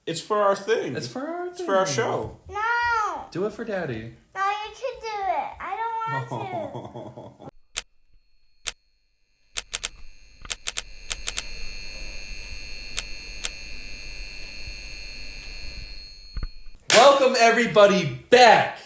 It's for our thing. It's for our thing. It's for our show. No. Do it for Daddy. No, you should do it. I don't want to. Welcome everybody back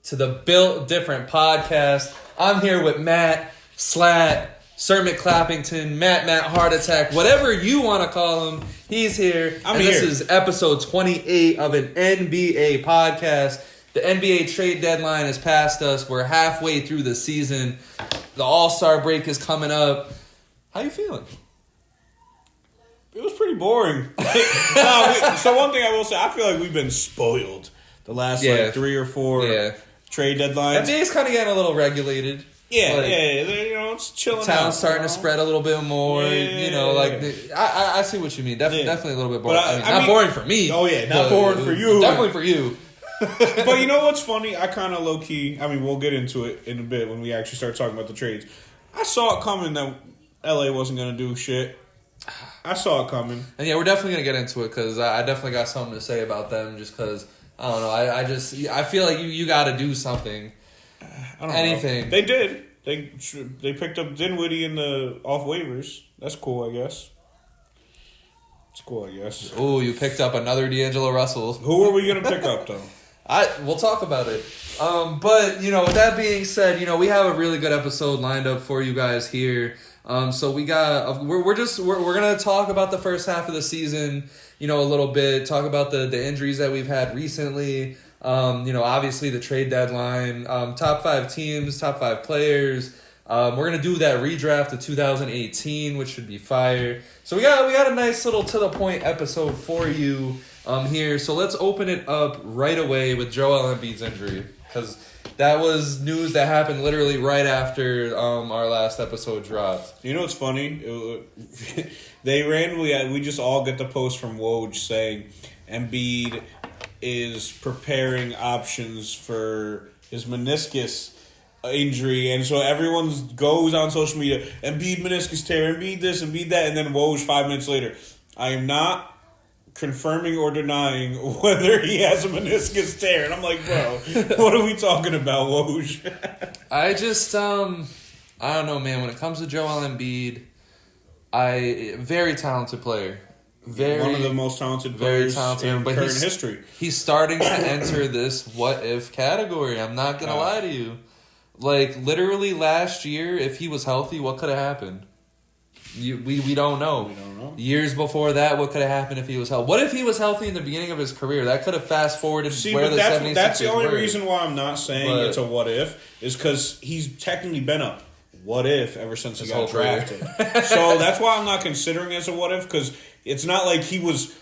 to the Built Different podcast. I'm here with Matt, Slat, Sir McClappington, Matt Heart Attack, whatever you want to call him. He's here. This is episode 28 of an NBA podcast. The NBA trade deadline has passed us. We're halfway through the season. The All-Star break is coming up. How you feeling? It was pretty boring. So one thing I will say, I feel like we've been spoiled the last 3 or 4 trade deadlines. NBA's kind of getting a little regulated. Yeah. You know, it's chilling. Town's starting to spread a little bit more. I see what you mean. Definitely a little bit boring. Not boring for me. Oh yeah, not boring for you. Definitely for you. But you know what's funny? I kind of low key. I mean, we'll get into it in a bit when we actually start talking about the trades. I saw it coming that LA wasn't going to do shit. I saw it coming. And yeah, we're definitely going to get into it because I definitely got something to say about them just because, I don't know, I feel like you got to do something. I don't Anything. know. They did. They picked up Dinwiddie off waivers. That's cool, I guess. It's cool, I guess. Oh, you picked up another D'Angelo Russell. Who are we going to pick up, though? We'll talk about it. But, with that being said, we have a really good episode lined up for you guys here. So we're gonna talk about the first half of the season, a little bit, talk about the injuries that we've had recently, obviously the trade deadline, top 5 teams, top 5 players. We're gonna do that redraft of 2018, which should be fire. So we got a nice little to the point episode for you here. So let's open it up right away with Joel Embiid's injury, because that was news that happened literally right after our last episode dropped. You know what's funny? They randomly, we just all get the post from Woj saying Embiid is preparing options for his meniscus injury, and so everyone goes on social media, Embiid meniscus tear, Embiid this, Embiid that, and then Woj 5 minutes later, I am not confirming or denying whether he has a meniscus tear. And I'm like, bro, what are we talking about, Woj? I just, I don't know, man. When it comes to Joel Embiid, very talented player. One of the most talented players in current history. He's starting to enter this what-if category. I'm not going to lie to you. Like, literally last year, if he was healthy, what could have happened? We don't know. We don't know. Years before that, what could have happened if he was healthy? What if he was healthy in the beginning of his career? That could have fast-forwarded where the 76ers that's the only reason why I'm not saying it's a what-if, is because he's technically been a what-if ever since he got drafted. So that's why I'm not considering it as a what-if, because it's not like he was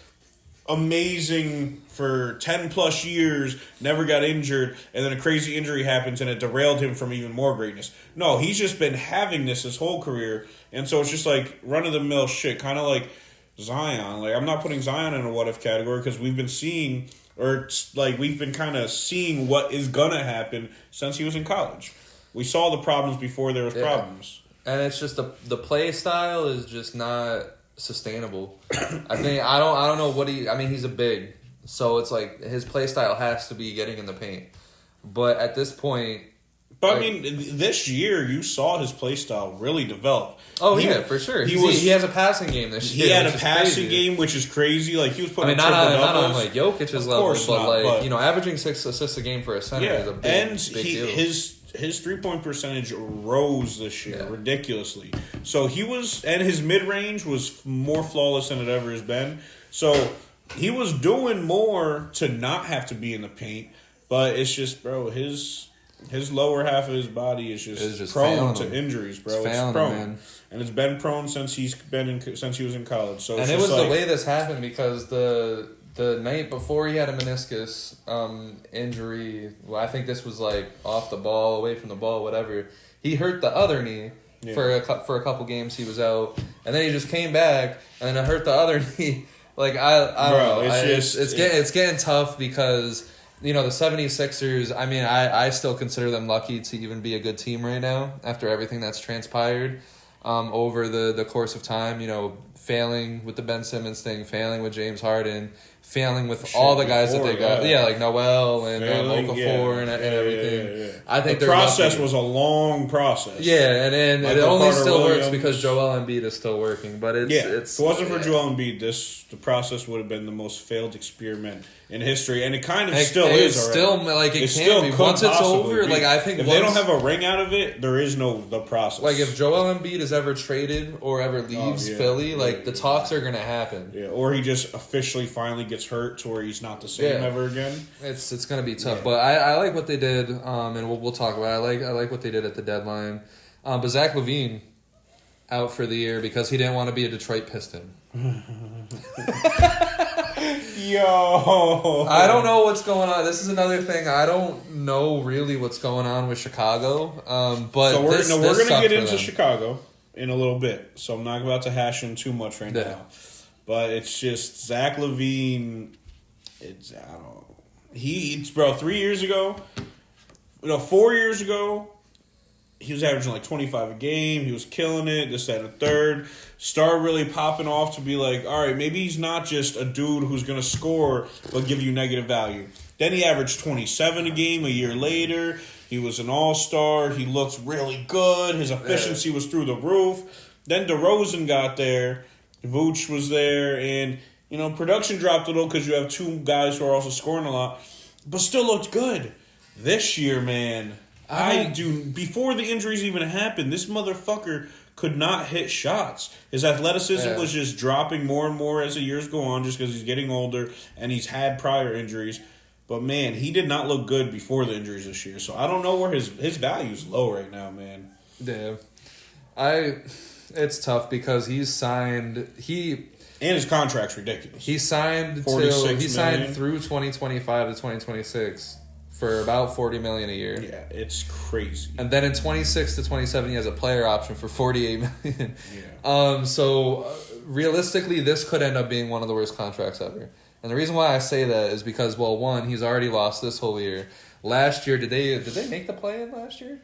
amazing for 10-plus years, never got injured, and then a crazy injury happens and it derailed him from even more greatness. No, he's just been having this his whole career, and so it's just like run-of-the-mill shit, kind of like Zion. Like, I'm not putting Zion in a what-if category because we've been seeing, we've been kind of seeing what is going to happen since he was in college. We saw the problems before there was problems. And it's just the play style is just not sustainable. I don't know what he's a big, so it's like his play style has to be getting in the paint. But at this point, but this year you saw his play style really develop. Oh, for sure. He has a passing game this year. He had a passing game, which is crazy. Like, he was putting not on like Jokic's level, but averaging 6 assists a game for a center is a big deal. His 3-point percentage rose this year ridiculously. So his mid-range was more flawless than it ever has been. So he was doing more to not have to be in the paint, but it's just, bro, his lower half of his body is just prone to injuries, bro. It's prone, man. And it's been prone since he was in college. So and it was the way this happened because the night before he had a meniscus injury, I think this was like off the ball, away from the ball, whatever. He hurt the other knee for a couple games. He was out, and then he just came back, and then it hurt the other knee. Like I don't know. It's getting tough because the 76ers. I mean, I still consider them lucky to even be a good team right now after everything that's transpired. over the course of time. You know, failing with the Ben Simmons thing, failing with James Harden, failing with all the guys that they got. Yeah, like Noel and Okafor and everything. Yeah. I think the process was a long process. Yeah, and it only Carter still Williams. works because Joel Embiid is still working. But it's if it wasn't for Joel Embiid, the process would have been the most failed experiment in history, and it kind of still is. Already. Still like it can be once it's over. Like I think if they don't have a ring out of it, there is the process. Like if Joel Embiid is ever traded or ever leaves Philly, the talks are gonna happen. Yeah, or he just officially finally gets hurt to where he's not the same ever again. It's gonna be tough, but I like what they did, and we'll talk about it. I like what they did at the deadline. But Zach LaVine out for the year because he didn't want to be a Detroit Piston. Yo, I don't know what's going on. This is another thing. I don't know really what's going on with Chicago. But so we're going to get into them. Chicago in a little bit. So I'm not about to hash in too much right now. But it's just Zach LaVine. I don't know. Bro, 4 years ago, he was averaging like 25 a game. He was killing it. This, that, and a third. Started really popping off to be like, all right, maybe he's not just a dude who's going to score but give you negative value. Then he averaged 27 a game a year later. He was an all-star. He looked really good. His efficiency was through the roof. Then DeRozan got there. Vooch was there. And, production dropped a little because you have two guys who are also scoring a lot. But still looked good. This year, man, before the injuries even happened, this motherfucker could not hit shots. His athleticism was just dropping more and more as the years go on just because he's getting older and he's had prior injuries. But, man, he did not look good before the injuries this year. So I don't know where his value's low right now, man. Yeah. It's tough because he's signed... And his contract's ridiculous. He signed through 2025 to 2026 for about $40 million a year. Yeah, it's crazy. And then in 26 to 27, he has a player option for $48 million. Yeah. So realistically, this could end up being one of the worst contracts ever. And the reason why I say that is because, well, one, he's already lost this whole year. Last year, did they make the play-in last year?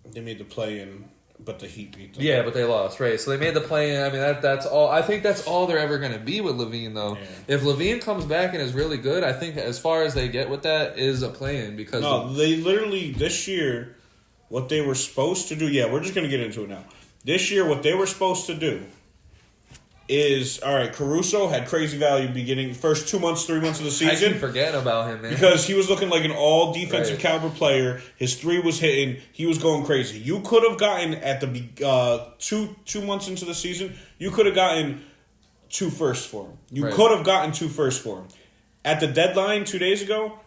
They made the play-in, but the Heat beat them. Yeah, but they lost, right? So they made the play-in. I mean, that's all. I think that's all they're ever going to be with LaVine, though. Yeah. If LaVine comes back and is really good, I think as far as they get with that is a play-in because they literally this year, what they were supposed to do. Yeah, we're just going to get into it now. This year, what they were supposed to do is, all right, Caruso had crazy value beginning first 2 months, 3 months of the season. I keep forgetting about him, man. Because he was looking like an all defensive caliber player. His three was hitting. He was going crazy. You could have gotten at the 2 months into the season, you could have gotten 2 firsts for him. You could have gotten 2 firsts for him. At the deadline 2 days ago,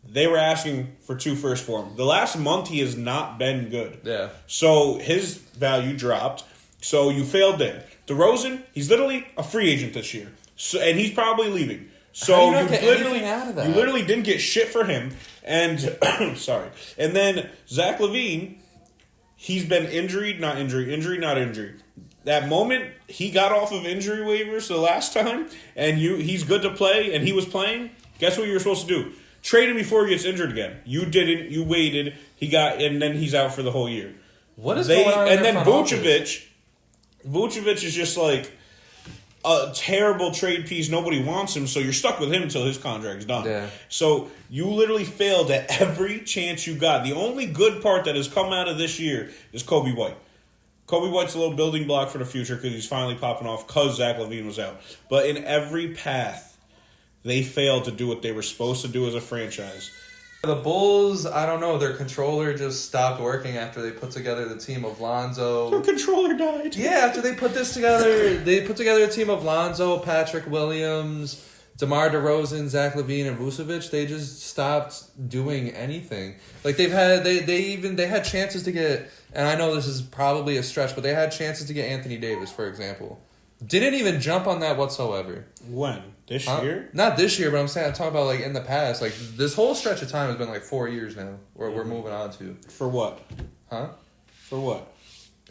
they were asking for 2 firsts for him. The last month, he has not been good. Yeah. So his value dropped. So you failed there. DeRozan, he's literally a free agent this year, and he's probably leaving. So you literally didn't get shit for him. And sorry. And then Zach LaVine, he's been injury, not injury. That moment he got off of injury waivers the last time, and he's good to play, and he was playing. Guess what you were supposed to do? Trade him before he gets injured again. You didn't. You waited. And then he's out for the whole year. What is going on? And then Vucevic is just like a terrible trade piece. Nobody wants him, so you're stuck with him until his contract's done. Yeah. So you literally failed at every chance you got. The only good part that has come out of this year is Kobe White. Kobe White's a little building block for the future because he's finally popping off because Zach LaVine was out. But in every path, they failed to do what they were supposed to do as a franchise. The Bulls, I don't know. Their controller just stopped working after they put together the team of Lonzo. Their controller died. Yeah, after they put this together, they put together a team of Lonzo, Patrick Williams, DeMar DeRozan, Zach LaVine, and Vucevic. They just stopped doing anything. Like they had chances to get, and I know this is probably a stretch, but they had chances to get Anthony Davis, for example. Didn't even jump on that whatsoever. When? This year? Not this year, but I'm talking about like in the past. Like this whole stretch of time has been like 4 years now. Where we're moving on to. For what? Huh? For what?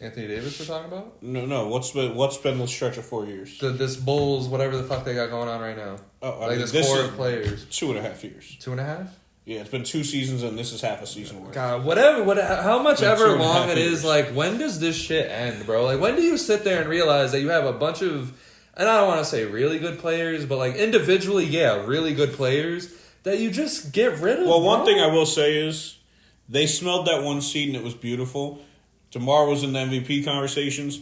Anthony Davis we're talking about? No. What's been the stretch of 4 years? This Bulls, whatever the fuck they got going on right now. Oh, this core of players. 2.5 years. 2.5? Yeah, it's been 2 seasons, and this is half a season worth. God, how much ever long it is, like, when does this shit end, bro? Like, when do you sit there and realize that you have a bunch of, and I don't want to say really good players, but, like, individually, really good players, that you just get rid of? Well, one thing I will say is, they smelled that 1 seed, and it was beautiful. DeMar was in the MVP conversations.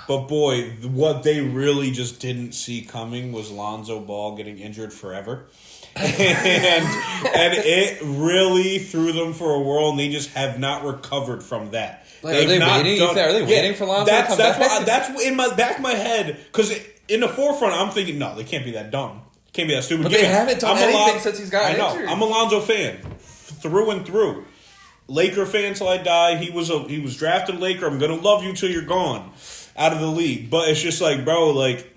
But boy, what they really just didn't see coming was Lonzo Ball getting injured forever. and it really threw them for a whirl, and they just have not recovered from that. Like, are they waiting for Lonzo to come back? That's in my back of my head, because in the forefront, I'm thinking, no, they can't be that dumb. Can't be that stupid. But they haven't done anything since he's got injured. I'm a Lonzo fan, through and through. Laker fan till I die. He was drafted Laker. I'm gonna love you till you're gone out of the league. But it's just like, bro, like,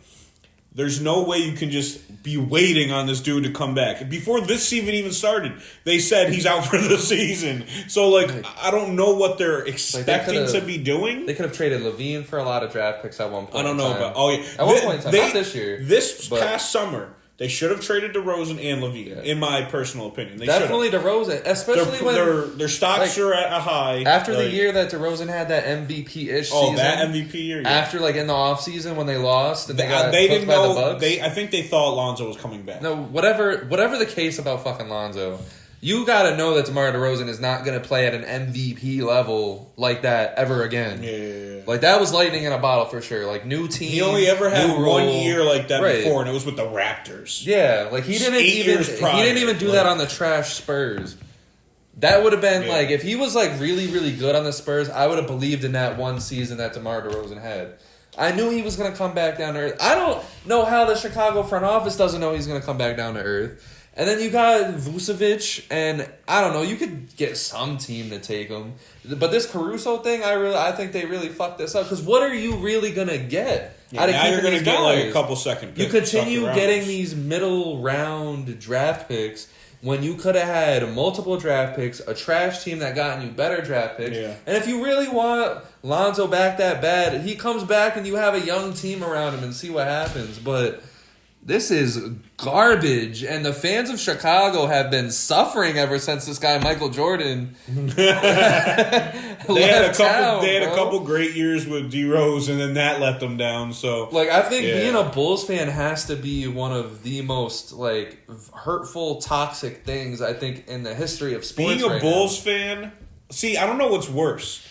there's no way you can just be waiting on this dude to come back. Before this season even started, they said he's out for the season. So, like, I don't know what they're expecting to be doing. They could have traded Levine for a lot of draft picks at one point. I don't know about. Oh yeah, at one point in time, not this year. This past summer, they should have traded DeRozan and Levine. In my personal opinion, they definitely DeRozan, especially when their stocks are at a high after the year that DeRozan had that MVP-ish season. Oh, that MVP year. Yeah. After, like, in the offseason when they lost and they didn't know. By the Bucks. I think they thought Lonzo was coming back. No, whatever the case about fucking Lonzo, you got to know that DeMar DeRozan is not going to play at an MVP level like that ever again. Yeah. Like, that was lightning in a bottle for sure. Like, new team. He only ever had 1 year like that before, and it was with the Raptors. Yeah, like, he didn't even do that on the trash Spurs. That would have been, like, if he was, like, really, really good on the Spurs, I would have believed in that 1 season that DeMar DeRozan had. I knew he was going to come back down to earth. I don't know how the Chicago front office doesn't know he's going to come back down to earth. And then you got Vucevic, and I don't know, you could get some team to take him. But this Caruso thing, I think they really fucked this up. Because what are you really going to get out of now keeping you're going these to get, guys? like, a couple second picks. You continue getting these middle round draft picks when you could have had multiple draft picks, a trash team that gotten you better draft picks. Yeah. And if you really want Lonzo back that bad, he comes back and you have a young team around him and see what happens. But this is garbage, and the fans of Chicago have been suffering ever since this guy Michael Jordan they had a couple great years with D Rose, and then that let them down. So, like, I think being a Bulls fan has to be one of the most, like, hurtful, toxic things I think in the history of sports. Being a Bulls fan, see, I don't know what's worse.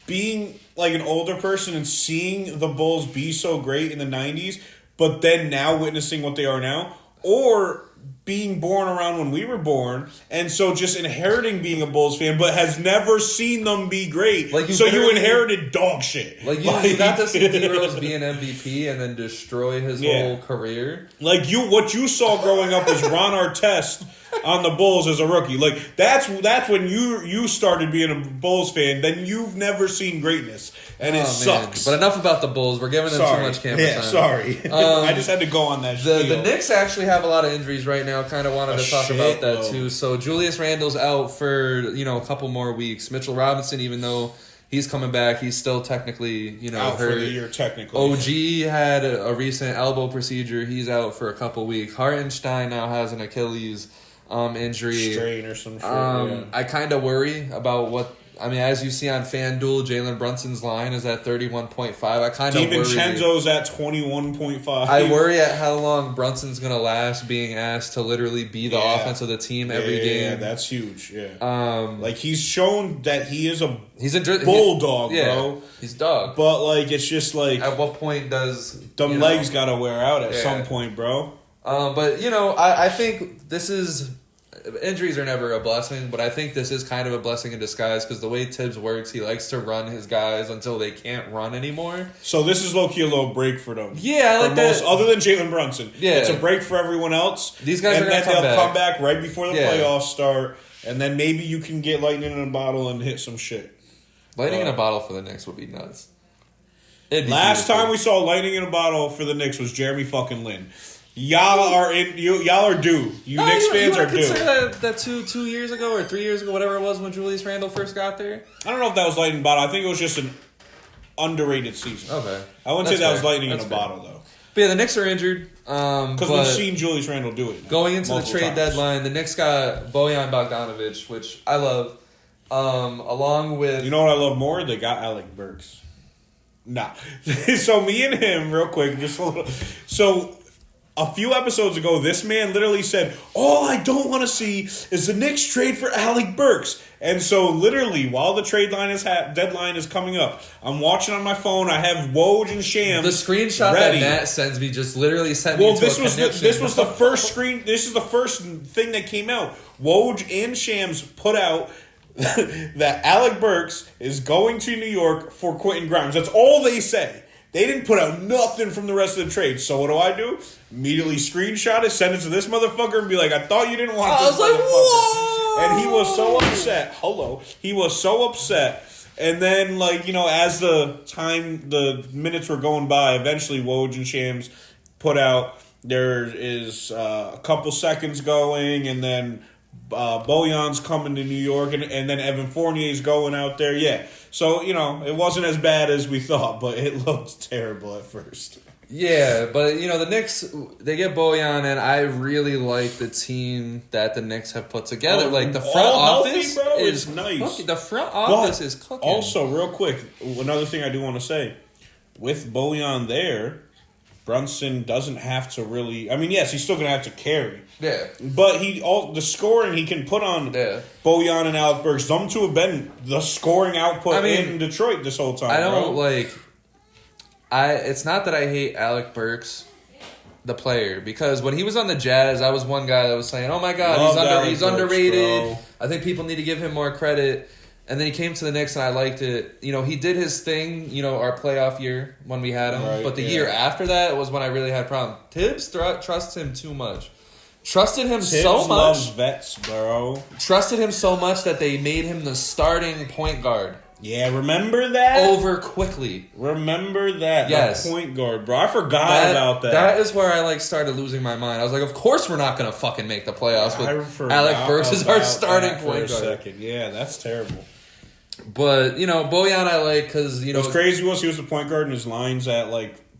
Being, like, an older person and seeing the Bulls be so great in the 90s, but then now witnessing what they are now, or being born around when we were born, and so just inheriting being a Bulls fan, but has never seen them be great. Like, you inherited dog shit. Like, you got to see D-Rose be an MVP and then destroy his whole career. Like, what you saw growing up was Ron Artest on the Bulls as a rookie. Like, that's when you started being a Bulls fan. Then you've never seen greatness, and it sucks. But enough about the Bulls. We're giving them too much camera time. Sorry. I just had to go on that. The Knicks actually have a lot of injuries right now. Kind of wanted to talk about that too. So Julius Randle's out for a couple more weeks. Mitchell Robinson, even though he's coming back, he's still technically out hurt for the year. Technically, OG had a recent elbow procedure. He's out for a couple weeks. Hartenstein now has an Achilles injury, strain or some shit. I kind of worry about what. I mean, as you see on FanDuel, Jalen Brunson's line is at 31.5. I kind of worry. DiVincenzo's at 21.5. I worry at how long Brunson's going to last being asked to literally be the offense of the team every game. Yeah, that's huge. Yeah. Like, he's shown that he's a bulldog, yeah, bro. He's dog. But, like, it's just like, at what point does them legs got to wear out at some point, bro? But, I think this is... Injuries are never a blessing, but I think this is kind of a blessing in disguise because the way Tibbs works, he likes to run his guys until they can't run anymore. So this is low-key a little break for them. Yeah, I like that. Other than Jalen Brunson. Yeah. It's a break for everyone else. These guys are going to come back. And then they'll come back right before the playoffs start, and then maybe you can get lightning in a bottle and hit some shit. Lightning in a bottle for the Knicks would be nuts. Last time we saw lightning in a bottle for the Knicks was Jeremy fucking Lin. Y'all are due. Knicks fans are due. That 2 years ago or 3 years ago, whatever it was when Julius Randle first got there? I don't know if that was lightning in a bottle. I think it was just an underrated season. Okay. I wouldn't say that was lightning in a bottle, though. But yeah, the Knicks are injured. Because we've seen Julius Randle do it. Going into the trade deadline, the Knicks got Bojan Bogdanovic, which I love. Along with... You know what I love more? They got Alec Burks. Nah. So me and him, real quick, just a little... So... A few episodes ago, this man literally said, all I don't want to see is the Knicks trade for Alec Burks. And so literally, while the trade deadline is coming up, I'm watching on my phone. I have Woj and Shams. The screenshot ready. that Matt sends me just literally sent me to this was the first screen. This is the first thing that came out. Woj and Shams put out that Alec Burks is going to New York for Quentin Grimes. That's all they say. They didn't put out nothing from the rest of the trade. So what do? Immediately screenshot it, send it to this motherfucker, and be like, I thought you didn't want this motherfucker. Whoa! And he was so upset. He was so upset. And then, as the minutes were going by, eventually Woj and Shams put out, there is a couple seconds going, and then Bojan's coming to New York, and then Evan Fournier's going out there. Yeah. So, it wasn't as bad as we thought, but it looked terrible at first. Yeah, but, the Knicks, they get Bojan, and I really like the team that the Knicks have put together. The front office is nice. Cooking. The front office is cooking. Also, real quick, another thing I do want to say. With Bojan there, Brunson doesn't have to really... I mean, yes, he's still going to have to carry. Yeah. But the scoring he can put on Bojan and Alec Burks, them two have been the scoring output in Detroit this whole time. I don't it's not that I hate Alec Burks, the player, because when he was on the Jazz, I was one guy that was saying, "Oh my God, he's underrated. Bro. I think people need to give him more credit." And then he came to the Knicks, and I liked it. He did his thing. Our playoff year when we had him, but the year after that was when I really had a problem. Tibbs trusts him too much. Trusted him Tibbs so much. Loves vets, bro. Trusted him so much that they made him the starting point guard. Yeah, remember that? Over quickly. Remember that? Yes. The point guard, bro. I forgot about that. That is where I started losing my mind. I was like, of course we're not going to fucking make the playoffs with Alec Burks as our starting point guard. Second. Yeah, that's terrible. But, Bojan I like because, What's crazy was he was the point guard and his lines at,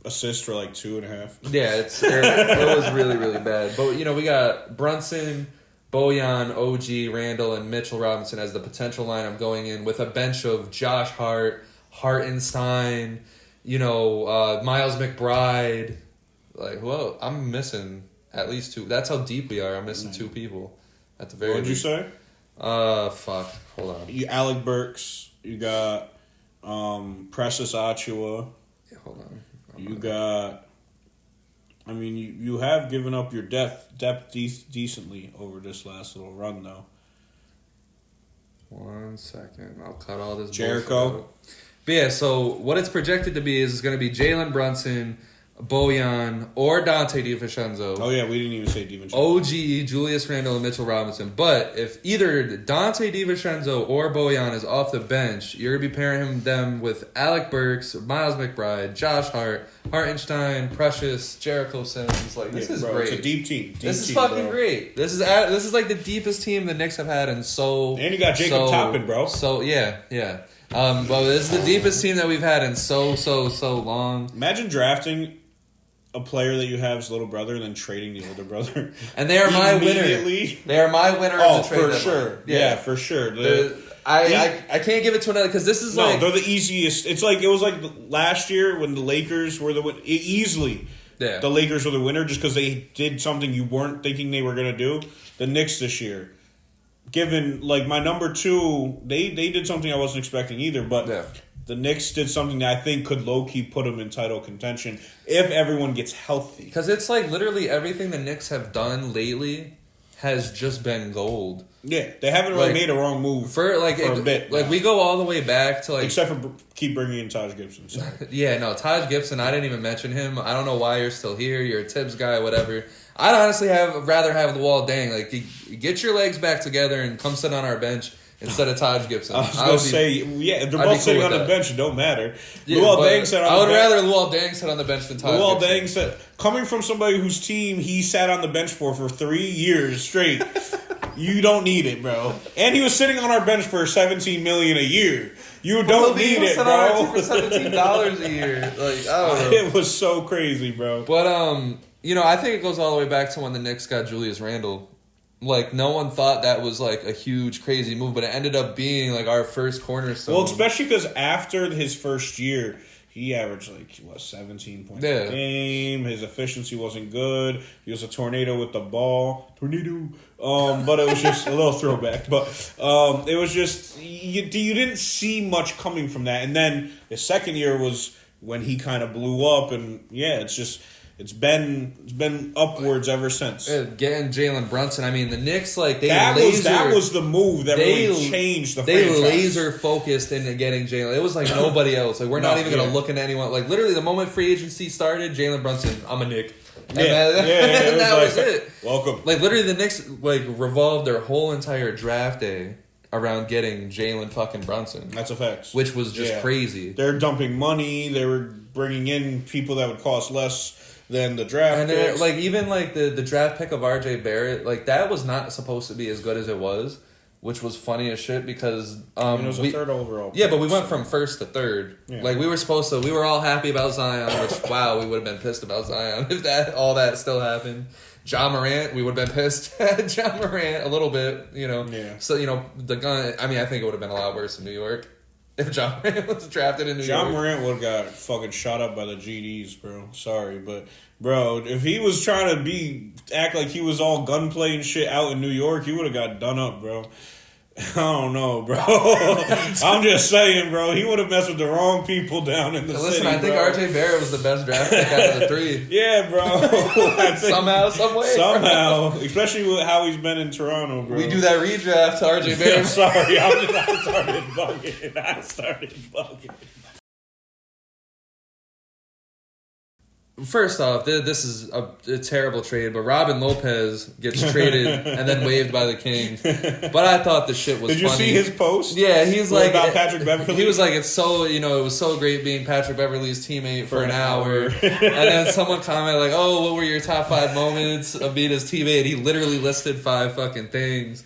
assists for 2.5. Yeah, it was really, really bad. But, we got Brunson, Bojan, OG, Randall, and Mitchell Robinson as the potential lineup going in with a bench of Josh Hart, Hartenstein, Miles McBride. I'm missing at least two. That's how deep we are. I'm missing two people at the very least. What did you say? Fuck. Hold on. Alec Burks. You got Precious Achua. Yeah, hold on. You got... I mean, you have given up your depth decently over this last little run, though. 1 second. I'll cut all this Jericho. But yeah, so what it's projected to be is going to be Jalen Brunson, Bojan, or Dante DiVincenzo. Oh, yeah, we didn't even say DiVincenzo. OG, Julius Randle, and Mitchell Robinson. But if either Dante DiVincenzo or Bojan is off the bench, you're going to be pairing them with Alec Burks, Miles McBride, Josh Hart, Hartenstein, Precious, Jericho Sims. This is great. It's a deep team. This is fucking great. This is the deepest team the Knicks have had in so... And you got Jacob Toppin, bro. So, yeah. Well, this is the deepest team that we've had in so long. Imagine drafting a player that you have as little brother and then trading the older brother. And they are my winner. They are my winner of the trade. For sure. Yeah, for sure. I can't give it to another because this is they're the easiest. It's it was last year when the Lakers were easily. Yeah. The Lakers were the winner just because they did something you weren't thinking they were going to do. The Knicks this year, given my number two, they did something I wasn't expecting either, but. Yeah. The Knicks did something that I think could low-key put them in title contention if everyone gets healthy. Because it's literally everything the Knicks have done lately has just been gold. Yeah, they haven't really made a wrong move for a bit. We go all the way back to except for keep bringing in Taj Gibson. So. Yeah, no, Taj Gibson, I didn't even mention him. I don't know why you're still here. You're a Tibbs guy, whatever. I'd honestly rather have the Wall Dang. Get your legs back together and come sit on our bench. Instead of Taj Gibson. I was going to say, yeah, if they're both sitting on the bench, it don't matter. Yeah, Luol Deng sat on the bench. I would rather Luol Deng sit on the bench than Taj Luol Gibson. Deng said, coming from somebody whose team he sat on the bench for 3 years straight, you don't need it, bro. And he was sitting on our bench for $17 million a year. You don't need it, bro. For $17 a year. I don't know. It was so crazy, bro. But I think it goes all the way back to when the Knicks got Julius Randle. Like, no one thought that was, like, a huge, crazy move, but it ended up being, like, our first cornerstone. Well, especially because after his first year, he averaged, 17 points a game. His efficiency wasn't good. He was a tornado with the ball. Tornado. But it was just a little throwback. But it was just, you didn't see much coming from that. And then the second year was when he kind of blew up. And, yeah, it's been upwards ever since. Getting Jalen Brunson. I mean, the Knicks, that was the move that really changed the franchise. They laser focused into getting Jalen. It was like nobody else. Like, we're not even going to look into anyone. Like, literally, the moment free agency started, Jalen Brunson, I'm a Knick. And that was it. Welcome. Like, literally, the Knicks, revolved their whole entire draft day around getting Jalen fucking Brunson. That's a fact. Which was just crazy. They're dumping money. They were bringing in people that would cost less than the draft picks. Even the draft pick of RJ Barrett, that was not supposed to be as good as it was, which was funny as shit because it was a third overall pick. Yeah, but we went from first to third. Yeah. We were all happy about Zion, which wow, we would have been pissed about Zion if all that still happened. John Morant, we would have been pissed at John Morant a little bit, Yeah. So, the gun, I think it would have been a lot worse in New York. If John Morant was drafted in New York. John Morant would have got fucking shot up by the GDs, bro. Sorry, but, bro, if he was trying to act like he was all gunplay and shit out in New York, he would have got done up, bro. I don't know, bro. I'm just saying, bro. He would have messed with the wrong people down in the city. Listen, I think RJ Barrett was the best draft pick out of the three. Yeah, bro. Somehow, some way. Somehow. Especially with how he's been in Toronto, bro. We do that redraft to RJ Barrett. I'm sorry. I started bugging. First off, this is a terrible trade, but Robin Lopez gets traded and then waived by the Kings. But I thought the shit was funny. Did you see his post? Yeah, he's like... about Patrick Beverley? He was like, it was so great being Patrick Beverley's teammate for an hour. And then someone commented like, oh, what were your top 5 moments of being his teammate? He literally listed 5 fucking things.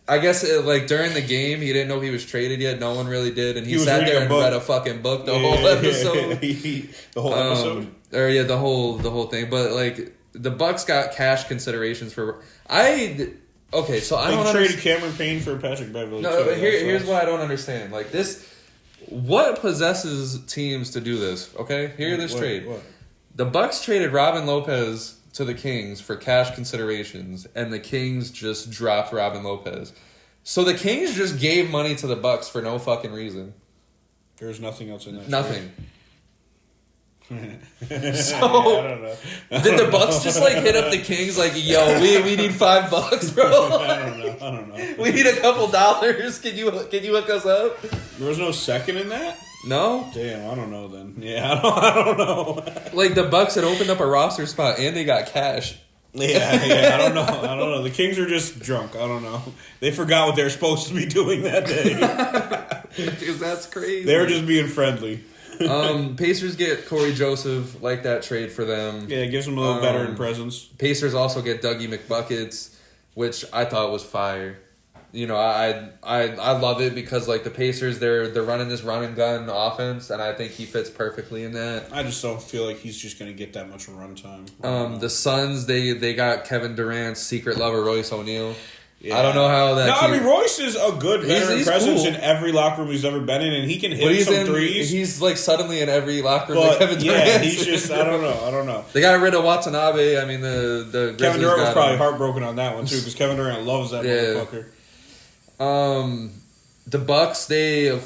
I guess during the game, he didn't know he was traded yet. No one really did, and he sat there and read a fucking book the whole episode. The whole episode, the whole thing. But the Bucks got cash considerations for. So I don't traded Cameron Payne for Patrick Beverley. No, here's what I don't understand. What possesses teams to do this? Okay, hear this trade. What? The Bucks traded Robin Lopez to the Kings for cash considerations, and the Kings just dropped Robin Lopez. So the Kings just gave money to the Bucks for no fucking reason. There's nothing else in that. Nothing. So I don't know. Did the Bucks just hit up the Kings yo, we need $5, bro? I don't know. We need a couple dollars. Can you hook us up? There was no second in that? No? Damn, I don't know then. Yeah, I don't know. The Bucks had opened up a roster spot and they got cash. Yeah, I don't know. The Kings are just drunk. I don't know. They forgot what they were supposed to be doing that day. Because that's crazy. They were just being friendly. Pacers get Corey Joseph, that trade for them. Yeah, it gives them a little veteran presence. Pacers also get Dougie McBuckets, which I thought was fire. I love it because the Pacers they're running this run and gun offense, and I think he fits perfectly in that. I just don't feel like he's just gonna get that much run time. The Suns they got Kevin Durant's secret lover Royce O'Neal. Yeah. I don't know how that. No, Royce is a good veteran presence in every locker room he's ever been in, and he can hit some threes. He's suddenly in every locker room. Kevin Durant. Yeah, he's just I don't know. They got rid of Watanabe. I mean the Kevin Durant was probably heartbroken on that one too because Kevin Durant loves that motherfucker. The Bucks,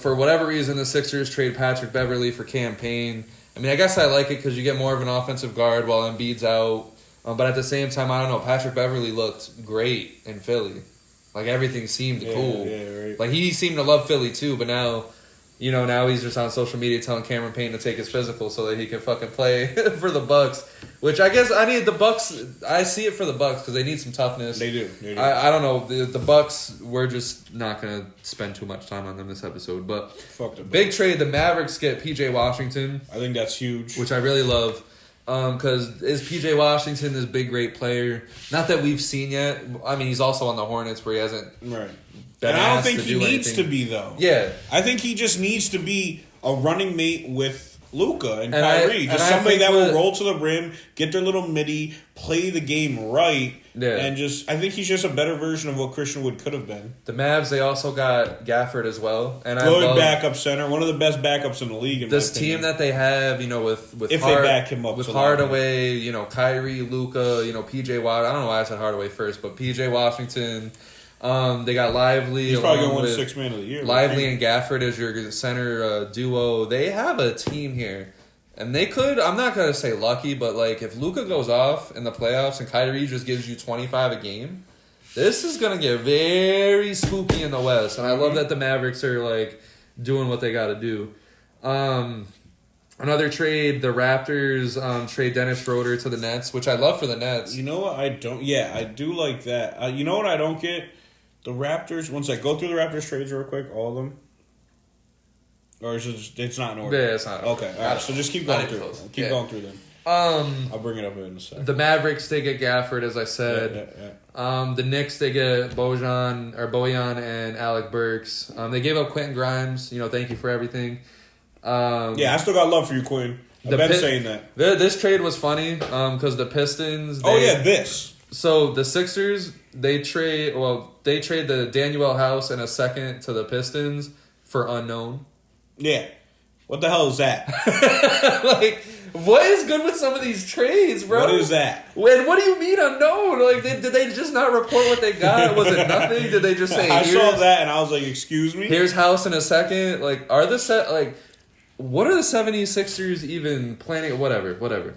for whatever reason, the Sixers trade Patrick Beverley for Cam Payne. I mean, I guess I like it because you get more of an offensive guard while Embiid's out. But at the same time, I don't know. Patrick Beverley looked great in Philly. Everything seemed cool. Yeah, right. He seemed to love Philly too. But now, now he's just on social media telling Cameron Payne to take his physical so that he can fucking play for the Bucks. Which I guess I need the Bucks. I see it for the Bucks because they need some toughness. They do. I don't know. The Bucks. We're just not gonna spend too much time on them this episode. But big trade. The Mavericks get PJ Washington. I think that's huge. Which I really love. Because is PJ Washington this big, great player? Not that we've seen yet. I mean, he's also on the Hornets where he hasn't. Right. And I don't think he needs to be, though. Yeah. I think he just needs to be a running mate with Luka and Kyrie. Just somebody that will roll to the rim, get their little midi, play the game right, and I think he's just a better version of what Christian Wood could have been. The Mavs, they also got Gafford as well. And good backup center, one of the best backups in the league. In this team that they have, with if they back him up with Hardaway, Kyrie, Luka, PJ Watt. I don't know why I said Hardaway first, but PJ Washington. They got Lively. He's probably going to win Sixth Man of the Year. Lively and Gafford as your center duo. They have a team here. And they could, I'm not going to say lucky, but if Luka goes off in the playoffs and Kyrie just gives you 25 a game, this is going to get very spooky in the West. And I love that the Mavericks are doing what they got to do. Another trade, the Raptors trade Dennis Schroeder to the Nets, which I love for the Nets. You know what? I don't. Yeah, I do like that. You know what I don't get? The Raptors, once I go through the Raptors trades real quick, all of them. Or is it just, it's not in order? Yeah, it's not. Okay, all right. So just keep going through. Keep going through them. I'll bring it up in a second. The Mavericks, they get Gafford, as I said. Yeah. The Knicks, they get Bojan and Alec Burks. They gave up Quentin Grimes. Thank you for everything. I still got love for you, Quinn. I've been saying that. This trade was funny because the Pistons. So the Sixers, they trade the Danuel House and a second to the Pistons for unknown. Yeah. What the hell is that? What is good with some of these trades, bro? What is that? What do you mean unknown? Did they just not report what they got? Was it nothing? Did they just say, I saw that and I was like, excuse me? Here's House in a second. What are the 76ers even planning? Whatever.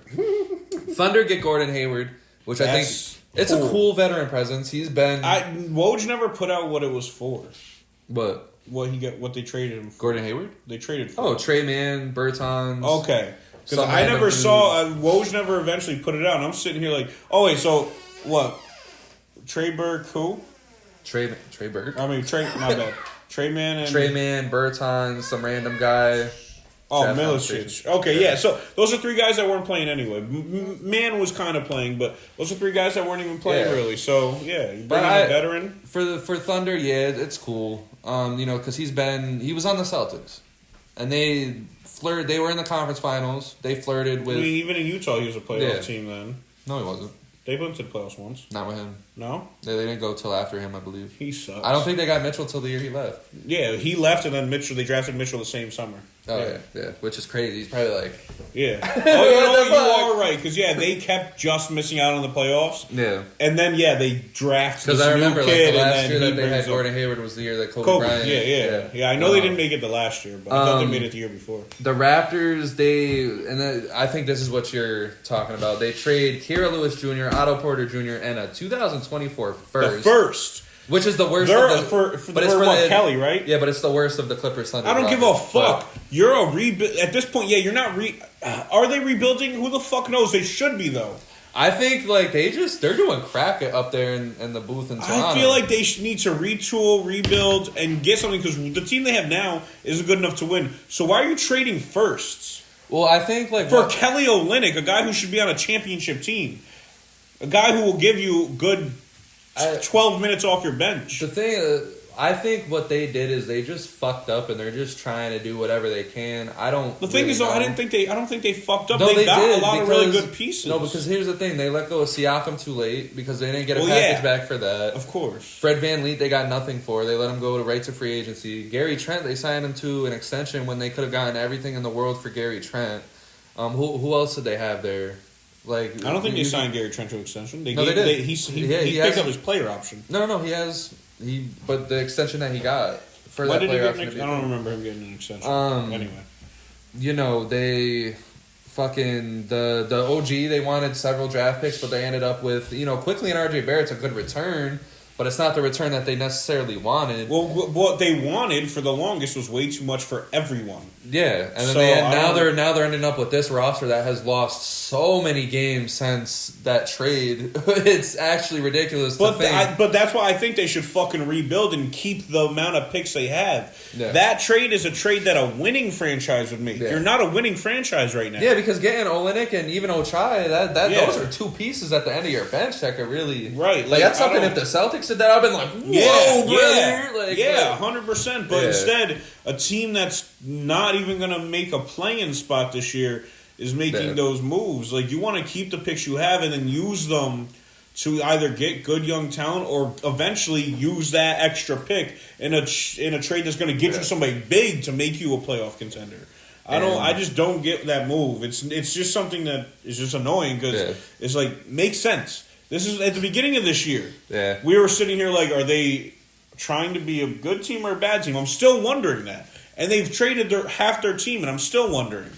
Thunder get Gordon Hayward, which I think it's a cool veteran presence. He's been... Woj never put out what it was for. What? What they traded him for. Gordon Hayward? They traded for. Oh, Trey Mann, Bertans. Okay. Because I never saw... Woj never eventually put it out. And I'm sitting here so what? Trey Burke who? Trey Burke? I mean, my bad. Trey Mann, Bertans, some random guy. Oh, Milicic. Okay, yeah. So those are three guys that weren't playing anyway. Man was kind of playing, but those are three guys that weren't even playing really. So yeah, you bring in a veteran for Thunder. Yeah, it's cool. Because he was on the Celtics, and they flirted. They were in the conference finals. They flirted with. Even in Utah, he was a playoff team then. No, he wasn't. They went to the playoffs once. Not with him. No? They didn't go till after him, I believe. He sucks. I don't think they got Mitchell till the year he left. Yeah, he left and then they drafted Mitchell the same summer. Oh, yeah. Which is crazy. He's probably Yeah. Oh, you are right. Because, they kept just missing out on the playoffs. Yeah. And then, they drafted this I remember, new kid. The last year that they had Gordon Hayward was the year that Kobe Bryant. Yeah, I know they didn't make it the last year, but I thought they made it the year before. The Raptors, I think this is what you're talking about. They trade Kira Lewis Jr., Otto Porter Jr., and a 2024 first. The first. Which is the worst Kelly, right? Yeah, but it's the worst of the Clippers. I don't give a fuck. You're a rebuild at this point. Yeah, you're not are they rebuilding? Who the fuck knows? They should be though. I think they're doing crap up there in the booth in Toronto. I feel like they need to retool, rebuild, and get something because the team they have now isn't good enough to win. So why are you trading firsts? Well, I think for Kelly Olynyk, a guy who should be on a championship team, a guy who will give you good 12 minutes off your bench. The thing, I think what they did is they just fucked up and they're just trying to do whatever they can. The thing is, though, I don't think they fucked up. No, they got a lot of really good pieces. No, because here's the thing: they let go of Siakam too late because they didn't get a package back for that. Of course, Fred VanVleet they got nothing for. They let him go to right to free agency. Gary Trent they signed him to an extension when they could have gotten everything in the world for Gary Trent. Who else did they have there? I don't think they signed Gary Trent to an extension. They did. He picked up his player option. No, he has. But the extension that he got for that player option. I don't remember him getting an extension. Anyway, they fucking the OG. They wanted several draft picks, but they ended up with Quickly and RJ Barrett's a good return. But it's not the return that they necessarily wanted. Well, what they wanted for the longest was way too much for everyone. Yeah, and then now they're ending up with this roster that has lost so many games since that trade. It's actually ridiculous. But that's why I think they should fucking rebuild and keep the amount of picks they have. Yeah. That trade is a trade that a winning franchise would make. Yeah. You're not a winning franchise right now. Yeah, because getting Olynyk and even Ochai, those are two pieces at the end of your bench that could really right. That's something if the Celtics said that, I've been like, whoa, brother. Yeah, 100%. But instead, a team that's not even going to make a play-in spot this year is making those moves. Like, you want to keep the picks you have and then use them to either get good young talent or eventually use that extra pick in a trade that's going to get you somebody big to make you a playoff contender. I just don't get that move. It's just something that is just annoying because it's like, makes sense. This is at the beginning of this year. Yeah. We were sitting here like, are they trying to be a good team or a bad team? I'm still wondering that. And they've traded half their team, and I'm still wondering.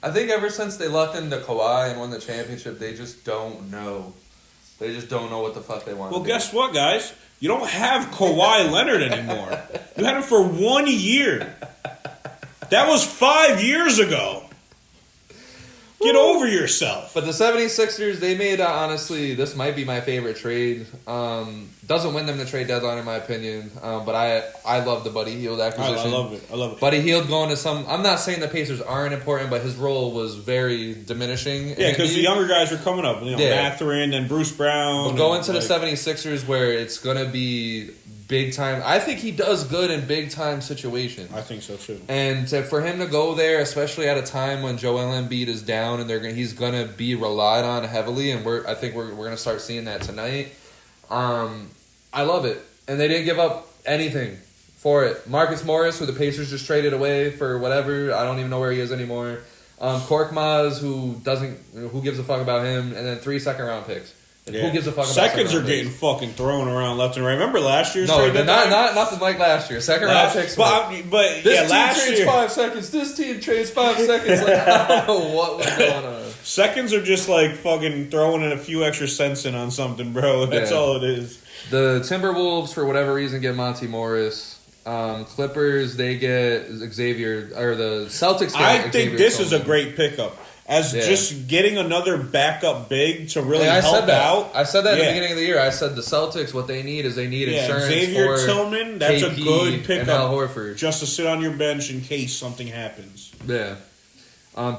I think ever since they locked into Kawhi and won the championship, they just don't know. They just don't know what the fuck they want to do. Well, guess what, guys? You don't have Kawhi Leonard anymore. You had him for 1 year. That was 5 years ago. Get over yourself. But the 76ers, they made, honestly, this might be my favorite trade. Doesn't win them the trade deadline, in my opinion. But I love the Buddy Hield acquisition. I love it. Buddy Hield going to some... I'm not saying the Pacers aren't important, but his role was very diminishing. Yeah, because the younger guys are coming up. Mathurin and Bruce Brown. But going to the 76ers where it's going to be... big time. I think he does good in big time situations. I think so too. And for him to go there, especially at a time when Joel Embiid is down and he's gonna be relied on heavily, and I think we're gonna start seeing that tonight. I love it, and they didn't give up anything for it. Marcus Morris, who the Pacers just traded away for whatever, I don't even know where he is anymore. Korkmaz, who gives a fuck about him, and then 3 second-round picks. And who gives a fuck about seconds are getting fucking thrown around left and right. Remember last year's trade? No, nothing like last year. Second round picks. But this last team trades 5 seconds. This team trades 5 seconds. Like, I don't know what was going on. Seconds are just like fucking throwing in a few extra cents in on something, bro. That's all it is. The Timberwolves, for whatever reason, get Monty Morris. Clippers, they get Xavier, or the Celtics get I think Xavier this Tillman. is a great pickup. Just getting another backup big to really help out. I said that at the beginning of the year. I said the Celtics, what they need is insurance Xavier for Tillman, that's KP a good pickup. And Al Horford. Just to sit on your bench in case something happens. Yeah.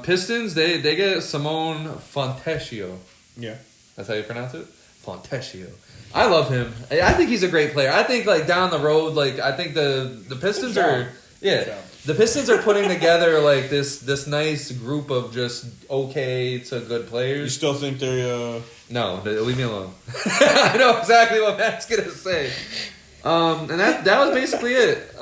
Pistons, they get Simone Fontecchio. Yeah. That's how you pronounce it? Fontecchio. I love him. I think he's a great player. I think like down the road, like I think the Pistons are the Pistons are putting together like this nice group of just okay to good players. You still think they're No, leave me alone. I know exactly what Matt's gonna say. And that was basically it.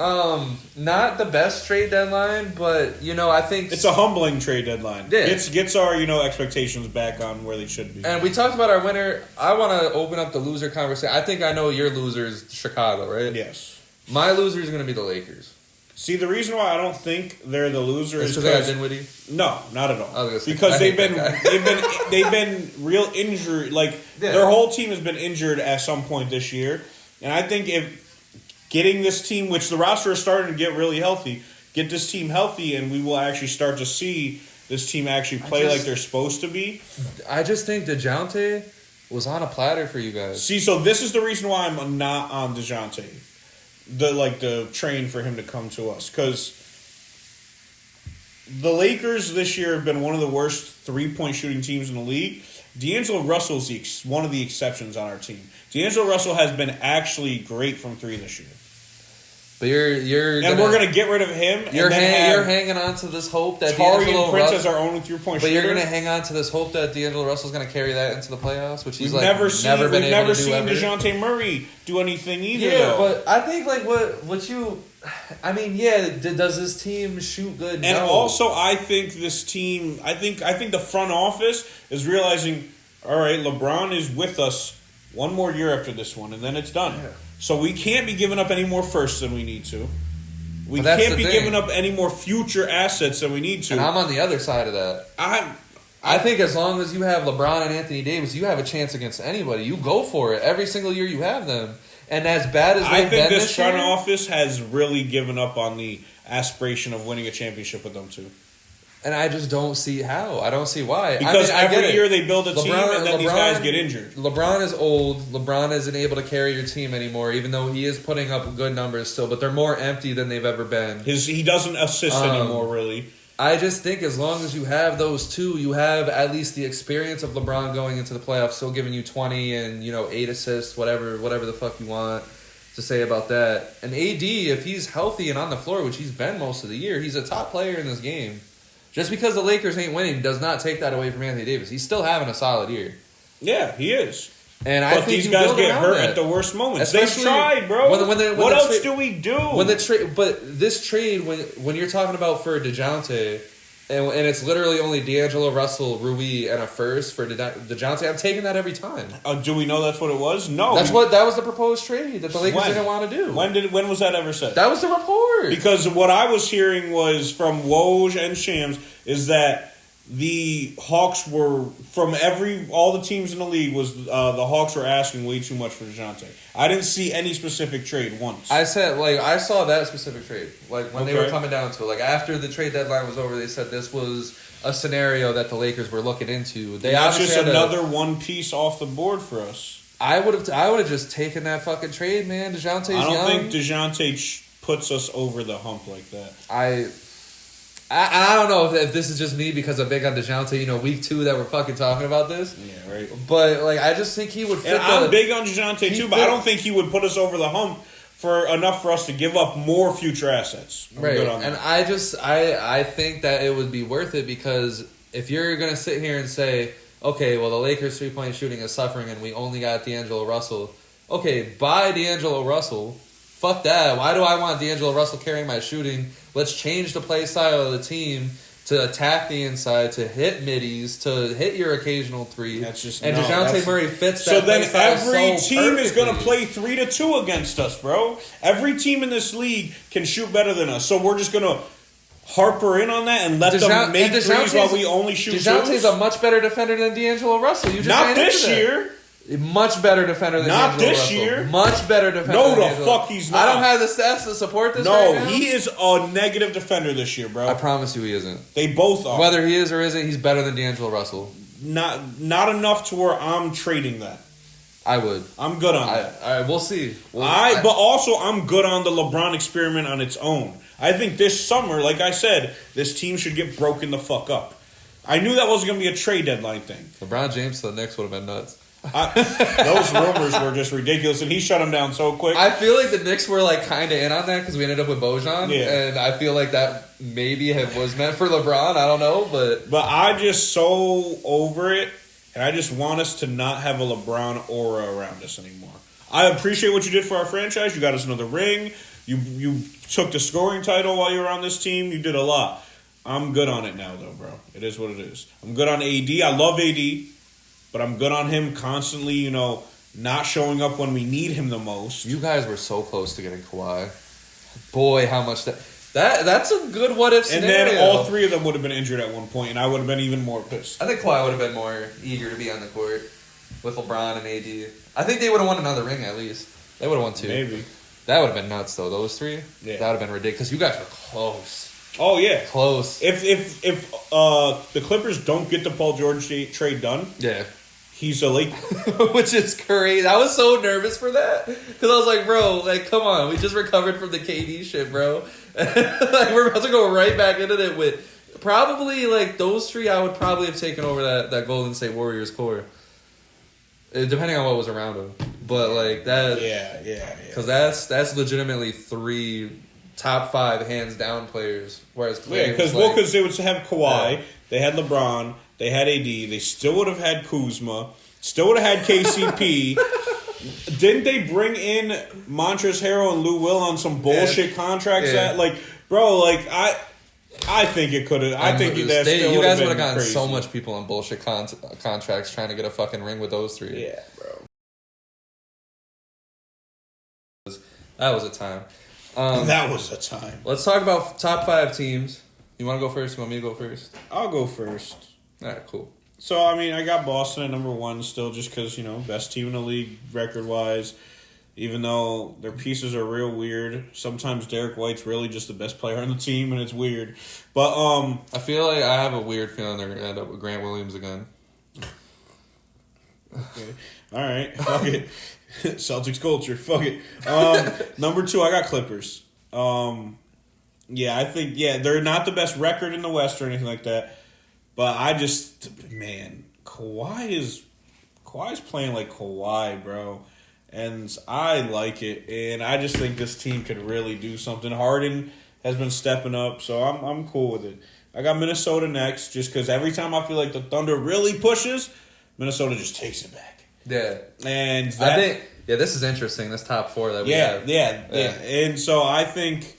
Not the best trade deadline, but I think it's a humbling trade deadline. Yeah. Gets our expectations back on where they should be. And we talked about our winner. I want to open up the loser conversation. I think I know your loser is Chicago, right? Yes. My loser is going to be the Lakers. See, the reason why I don't think they're the loser is because they got Dinwiddie? No, not at all. Because they've been real injury. Like their whole team has been injured at some point this year. And I think if getting this team, which the roster is starting to get really healthy, get this team healthy, and we will actually start to see this team actually play like they're supposed to be. I just think DeJounte was on a platter for you guys. See, so this is the reason why I'm not on DeJounte, the train for him to come to us, because the Lakers this year have been one of the worst 3-point shooting teams in the league. D'Angelo Russell's one of the exceptions on our team. D'Angelo Russell has been actually great from 3 this year. But we're gonna get rid of him. You're hanging on to this hope that Taurean Prince is our only 3-point shooter. But you're gonna hang on to this hope that D'Angelo Russell's gonna carry that into the playoffs, which he's we've never seen DeJounte Murray do anything either. Yeah, though. but I think does this team shoot good? And also, I think this team, I think the front office is realizing, all right, LeBron is with us one more year after this one, and then it's done. Yeah. So we can't be giving up any more firsts than we need to. We can't be giving up any more future assets than we need to. And I'm on the other side of that. I think as long as you have LeBron and Anthony Davis, you have a chance against anybody. You go for it. Every single year you have them. And as bad as they've been this front office has really given up on the aspiration of winning a championship with them too. And I just don't see how. I don't see why. Because every year they build a team and then these guys get injured. LeBron is old. LeBron isn't able to carry your team anymore, even though he is putting up good numbers still. But they're more empty than they've ever been. He doesn't assist anymore, really. I just think as long as you have those two, you have at least the experience of LeBron going into the playoffs, still giving you 20 and 8 assists, whatever the fuck you want to say about that. And AD, if he's healthy and on the floor, which he's been most of the year, he's a top player in this game. Just because the Lakers ain't winning does not take that away from Anthony Davis. He's still having a solid year. Yeah, he is. And I think these guys get hurt at the worst moments. They tried, bro. What else do we do? But this trade, when you're talking about for DeJounte, and it's literally only D'Angelo Russell, Rui, and a first for DeJounte, I'm taking that every time. Do we know that's what it was? No. That was the proposed trade that the Lakers didn't want to do. When was that ever said? That was the report. Because what I was hearing was from Woj and Shams is that the Hawks were all the teams in the league was the Hawks were asking way too much for DeJounte. I didn't see any specific trade once. I saw that specific trade when they were coming down to it. After the trade deadline was over, they said this was a scenario that the Lakers were looking into. That's just another one piece off the board for us. I would have just taken that fucking trade, man. DeJounte's young. I don't think DeJounte puts us over the hump like that. I don't know if this is just me because I'm big on DeJounte, week 2 that we're fucking talking about this. Yeah, right. But, I just think he would fit. And I'm big on DeJounte too, but I don't think he would put us over the hump for enough for us to give up more future assets. Right. And I think that it would be worth it because if you're going to sit here and say, okay, well, the Lakers 3-point shooting is suffering and we only got D'Angelo Russell. Okay, buy D'Angelo Russell. Fuck that. Why do I want D'Angelo Russell carrying my shooting? Let's change the play style of the team to attack the inside, to hit middies, to hit your occasional three. DeJounte Murray fits that. So then every team is going to play 3-2 against us, bro. Every team in this league can shoot better than us. So we're just going to harper in on that and let them make threes while we only shoot twos? DeJounte's a much better defender than D'Angelo Russell. You just not this year. Much better defender than not D'Angelo this Russell. Year. Much better defender. No, than the D'Angelo. fuck he's not. I don't have the stats to support this. No, right now. he is a negative defender this year, bro. I promise you, he isn't. They both are. Whether he is or isn't, he's better than D'Angelo Russell. Not enough to where I'm trading that. I would. I'm good on that. All right, we'll see. But also, I'm good on the LeBron experiment on its own. I think this summer, like I said, this team should get broken the fuck up. I knew that wasn't going to be a trade deadline thing. LeBron James to the Knicks would have been nuts. Those rumors were just ridiculous, and he shut them down so quick. I feel like the Knicks were kind of in on that because we ended up with Bojan, and I feel like that maybe was meant for LeBron. I don't know, but I just so over it, and I just want us to not have a LeBron aura around us anymore. I appreciate what you did for our franchise. You got us another ring. You took the scoring title while you were on this team. You did a lot. I'm good on it now, though, bro. It is what it is. I'm good on AD. I love AD. But I'm good on him constantly, not showing up when we need him the most. You guys were so close to getting Kawhi. Boy, how much that's a good what-if scenario. And then all three of them would have been injured at one point, and I would have been even more pissed. I think Kawhi would have been more eager to be on the court with LeBron and AD. I think they would have won another ring at least. They would have won 2. Maybe. That would have been nuts, though, those 3. Yeah. That would have been ridiculous. Because you guys were close. Oh, yeah. Close. If the Clippers don't get the Paul George trade done... Yeah. He's a Laker. Which is crazy. I was so nervous for that. Because I was like, bro, come on. We just recovered from the KD shit, bro. We're about to go right back into it with probably, those 3 I would probably have taken over that Golden State Warriors core. Depending on what was around them. But, that... Yeah. Because that's legitimately 3 top 5 hands down players. Whereas because they would have Kawhi. Yeah. They had LeBron. They had AD. They still would have had Kuzma. Still would have had KCP. Didn't they bring in Montrezl Harrell and Lou Will on some bullshit contracts? Yeah. I think it could have. I think you guys would have gotten so much people on bullshit contracts trying to get a fucking ring with those 3. Yeah, bro. That was a time. That was a time. Let's talk about top 5 teams. You want to go first? You want me to go first? I'll go first. All right, cool. So, I got Boston at number 1 still just because, best team in the league record-wise. Even though their pieces are real weird. Sometimes Derek White's really just the best player on the team, and it's weird. But, I feel like I have a weird feeling they're going to end up with Grant Williams again. Okay. All right. Fuck it. Celtics culture. Fuck it. Number 2, I got Clippers. Yeah, I think they're not the best record in the West or anything like that. But Kawhi's playing like Kawhi, bro. And I like it. And I just think this team could really do something. Harden has been stepping up, so I'm cool with it. I got Minnesota next, just because every time I feel like the Thunder really pushes, Minnesota just takes it back. Yeah. And I think this is interesting, this top four that we have. Yeah. And so I think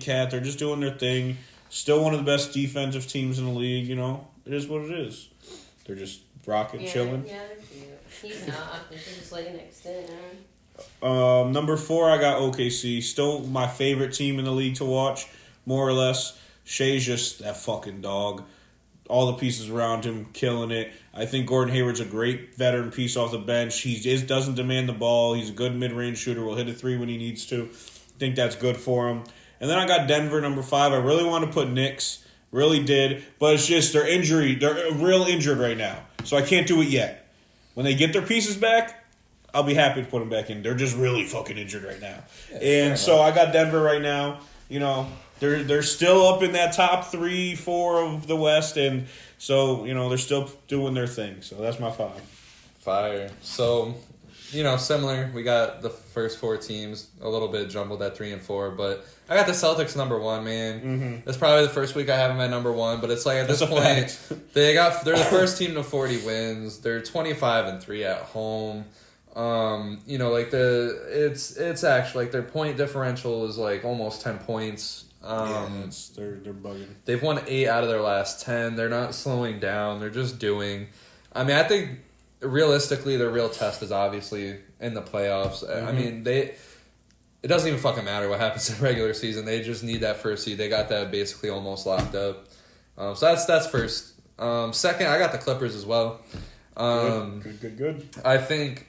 Cat, they're just doing their thing. Still one of the best defensive teams in the league, you know. It is what it is. They're just rocking, chilling. Yeah, they're cute. He's not. They should just lay next to him. Number 4, I got OKC. Still my favorite team in the league to watch, more or less. Shea's just that fucking dog. All the pieces around him, killing it. I think Gordon Hayward's a great veteran piece off the bench. He doesn't demand the ball. He's a good mid-range shooter. Will hit a 3 when he needs to. I think that's good for him. And then I got Denver, number 5. I really want to put Knicks. Really did. But it's just they're real injured right now. So I can't do it yet. When they get their pieces back, I'll be happy to put them back in. They're just really fucking injured right now. And so I got Denver right now. You know, they're still up in that top 3, 4 of the West. And so, you know, they're still doing their thing. So that's my 5. Fire. So, you know, similar. We got the first 4 teams a little bit jumbled at 3 and 4, but I got the Celtics number 1, man. Mm-hmm. That's probably the first week I have them at number 1, but it's like at this point they're the first team to 40 wins. They're 25-3 at home. You know, like it's actually like their point differential is like almost 10 points. They're bugging. They've won 8 out of their last 10. They're not slowing down. They're just doing. I mean, I think realistically, their real test is obviously in the playoffs. Mm-hmm. I mean, it doesn't even fucking matter what happens in regular season. They just need that first seed. They got that basically almost locked up. So that's first. Second, I got the Clippers as well. Good. I think,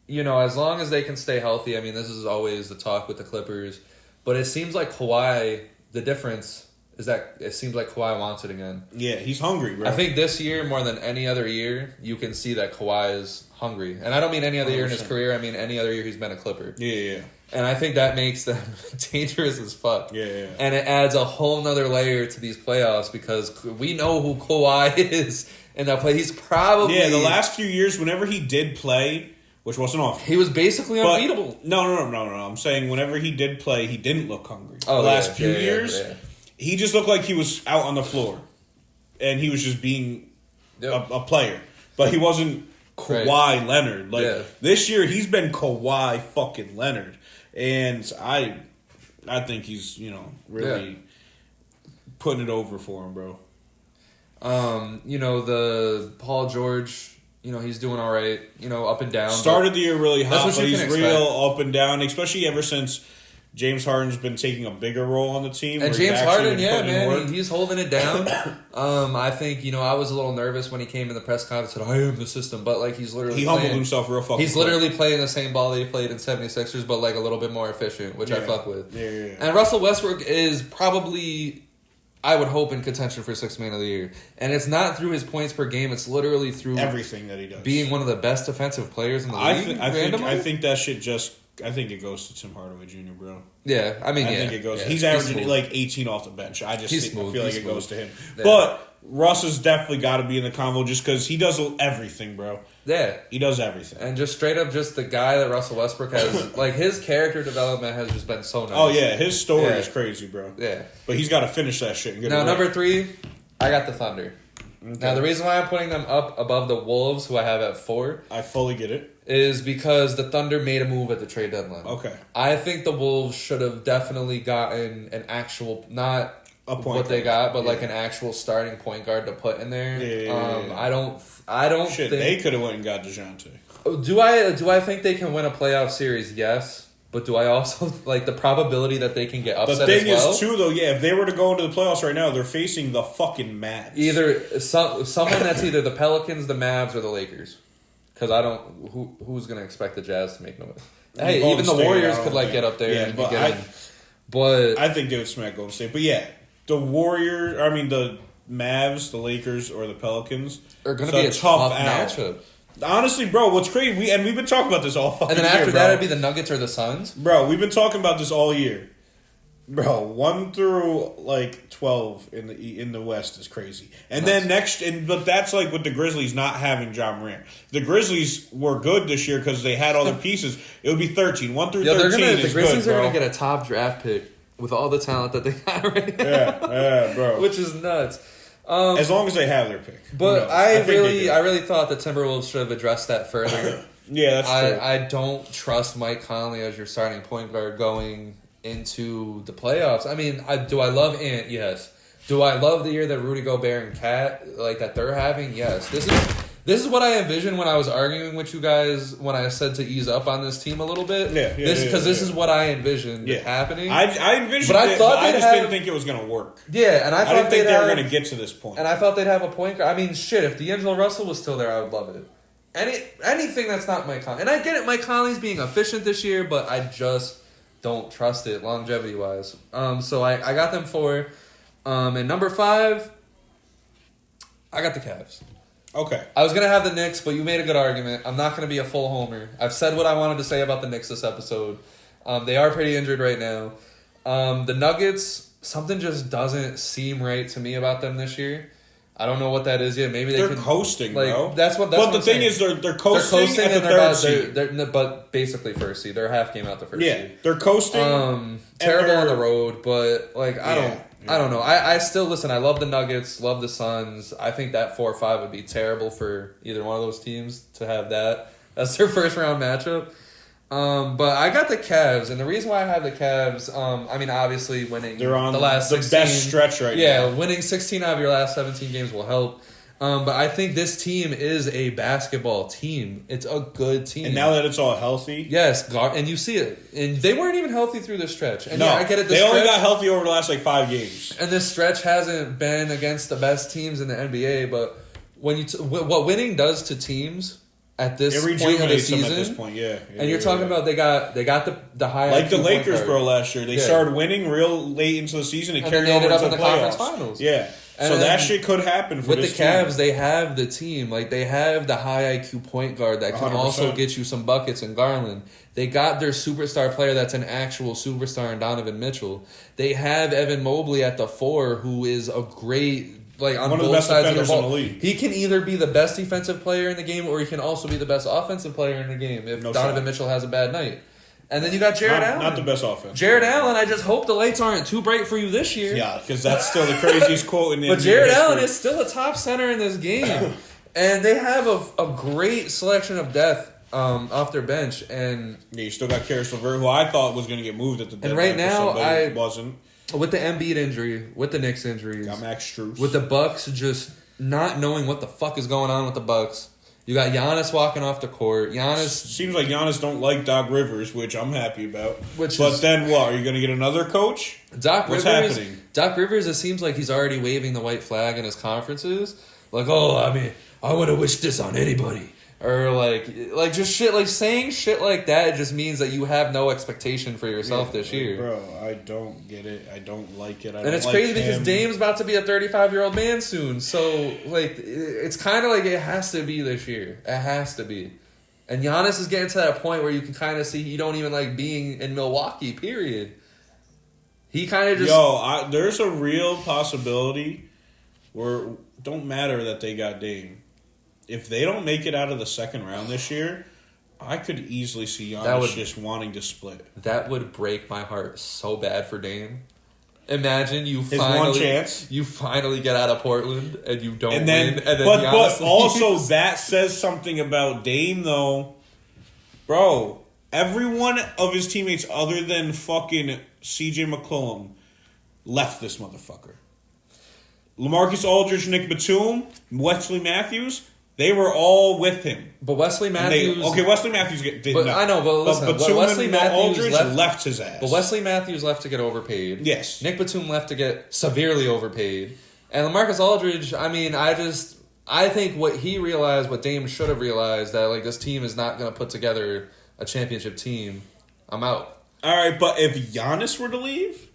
you know, as long as they can stay healthy, I mean, this is always the talk with the Clippers. But it seems like Kawhi, the difference is that it seems like Kawhi wants it again. Yeah, he's hungry, bro. I think this year, more than any other year, you can see that Kawhi is hungry. And I don't mean any other year in his career. I mean any other year he's been a Clipper. Yeah. And I think that makes them dangerous as fuck. Yeah. And it adds a whole nother layer to these playoffs because we know who Kawhi is in that play. He's probably... Yeah, the last few years, whenever he did play, which wasn't often. He was basically unbeatable. No. I'm saying whenever he did play, he didn't look hungry. Oh, the last few years, he just looked like he was out on the floor. And he was just being a player. But he wasn't Kawhi Leonard. This year, he's been Kawhi fucking Leonard. And I think he's, you know, really putting it over for him, bro. You know, the Paul George... You know, he's doing all right, you know, up and down. Started the year really hot, but he's real up and down, especially ever since James Harden's been taking a bigger role on the team. And James Harden, he's holding it down. I think, you know, I was a little nervous when he came in the press conference and said, I am the system, but like he's literally humbled himself real fucking He's literally playing the same ball that he played in 76ers, but like a little bit more efficient, which I fuck with. Yeah. And Russell Westbrook is probably... I would hope in contention for 6th man of the year. And it's not through his points per game. It's literally through everything that he does. Being one of the best defensive players in the league. I think that shit just... I think it goes to Tim Hardaway Jr., bro. Yeah, I mean, I think it goes... Yeah, he's averaging like 18 off the bench. I feel like it goes to him. Yeah. But Russ has definitely got to be in the convo just because he does everything, bro. Yeah. He does everything. And just straight up just the guy that Russell Westbrook has... like, his character development has just been so nice. Oh, yeah. His story is crazy, bro. Yeah. But he's got to finish that shit. And get now, number 3, I got the Thunder. Okay. Now, the reason why I'm putting them up above the Wolves, who I have at 4... I fully get it. Is because the Thunder made a move at the trade deadline. Okay. I think the Wolves should have definitely gotten an actual... Not... A point what guard. They got, but like an actual starting point guard to put in there. Yeah. I don't Shit, think they could have went and got DeJounte. Do I think they can win a playoff series? Yes. But do I also like the probability that they can get upset? The thing as well? is too though, if they were to go into the playoffs right now, they're facing the fucking Mavs. Either someone that's either the Pelicans, the Mavs, or the Lakers. Because I don't who's gonna expect the Jazz to make noise? Hey, even the Warriors could like get up there and get in. But I think they would smack Golden State. But yeah. The the Mavs, the Lakers, or the Pelicans are going to be a tough matchup. Honestly, bro, what's crazy? We've been talking about this all fucking year. And then after that, bro. it'd be the Nuggets or the Suns. Bro, we've been talking about this all year. Bro, 1 through 12 in the West is crazy, and then but that's like with the Grizzlies not having Ja Morant. The Grizzlies were good this year because they had all their pieces. It would be 13, 1 through 13. The Grizzlies are gonna get a top draft pick with all the talent that they got right now. Yeah, bro, which is nuts. As long as they have their pick, but I really thought the Timberwolves should have addressed that further. Yeah, that's true. I don't trust Mike Conley as your starting point guard going into the playoffs. I mean, do I love Ant? Yes. Do I love the year that Rudy Gobert and Cat that they're having? Yes. This is what I envisioned when I was arguing with you guys when I said to ease up on this team a little bit. This is what I envisioned happening. I envisioned it, but I just didn't think it was going to work. Yeah, and I didn't think they were going to get to this point. And I thought they'd have a point guard. I mean, shit, if D'Angelo Russell was still there, I would love it. Anything that's not Mike Conley. And I get it, Mike Conley's being efficient this year, but I just don't trust it longevity-wise. So I got them 4. And number 5, I got the Cavs. Okay. I was going to have the Knicks, but you made a good argument. I'm not going to be a full homer. I've said what I wanted to say about the Knicks this episode. They are pretty injured right now. The Nuggets, something just doesn't seem right to me about them this year. I don't know what that is yet. Maybe they're coasting, bro. That's what the thing is, they're coasting at the third seed. But basically first seed. They're a half game out the first seed. They're coasting. Terrible on the road, but I don't know. I still listen. I love the Nuggets. Love the Suns. I think that 4 or 5 would be terrible for either one of those teams to have that as their first round matchup. But I got the Cavs, and the reason why I have the Cavs, I mean, obviously winning they're on the last the 16, best stretch right now. Yeah, winning 16 out of your last 17 games will help. But I think this team is a basketball team. It's a good team. And now that it's all healthy. Yes, and you see it. And they weren't even healthy through this stretch. And no, I get it. They only got healthy over the last 5 games. And this stretch hasn't been against the best teams in the NBA. But when what winning does to teams at this point of the season, at this point, and you're talking about they got the high like the Lakers, bro. Last year they started winning real late into the season and carried over into the conference finals. Yeah. And so that shit could happen for with this the Cavs. team. They have the team, they have the high IQ point guard that can 100%. also get you some buckets in Garland. They got their superstar player that's an actual superstar in Donovan Mitchell. They have Evan Mobley at the 4, who is a great on one of both the best sides of the defenders ball. in the league. He can either be the best defensive player in the game, or he can also be the best offensive player in the game if Donovan Mitchell has a bad night. And then you got Jared Allen. Not the best offense. Jared Allen, I just hope the lights aren't too bright for you this year. Yeah, because that's still the craziest quote in the NBA. But Jared history. Allen is still a top center in this game. And they have a great selection of depth off their bench. And you still got Karis LeVert, who I thought was going to get moved at the deadline. And right now, wasn't. With the Embiid injury, with the Knicks injuries, got Max Strus. with the Bucks just not knowing what the fuck is going on with the Bucks. You got Giannis walking off the court. Seems like Giannis don't like Doc Rivers, which I'm happy about. Then what? Are you going to get another coach? What's happening? Doc Rivers, it seems like he's already waving the white flag in his conferences. I want to wish this on anybody. Or just shit, saying shit like that, it just means that you have no expectation for yourself this year. Bro, I don't get it. I don't like it. And it's crazy because Dame's about to be a 35-year-old man soon. So, it's kind of like it has to be this year. It has to be. And Giannis is getting to that point where you can kind of see you don't even like being in Milwaukee, period. He kind of just... there's a real possibility where it don't matter that they got Dame. If they don't make it out of the second round this year, I could easily see Giannis just wanting to split. That would break my heart so bad for Dame. Imagine you finally get out of Portland and you don't win. And then but also that says something about Dame though. Bro, every one of his teammates other than fucking CJ McCollum left this motherfucker. LaMarcus Aldridge, Nick Batum, Wesley Matthews, they were all with him. But Wesley Matthews... Wesley Matthews did not. I know, but listen, Batum Wesley and Matthews Aldridge left his ass. But Wesley Matthews left to get overpaid. Yes. Nick Batum left to get severely overpaid. And LaMarcus Aldridge, I think what he realized, what Dame should have realized, that this team is not going to put together a championship team. I'm out. All right, but if Giannis were to leave...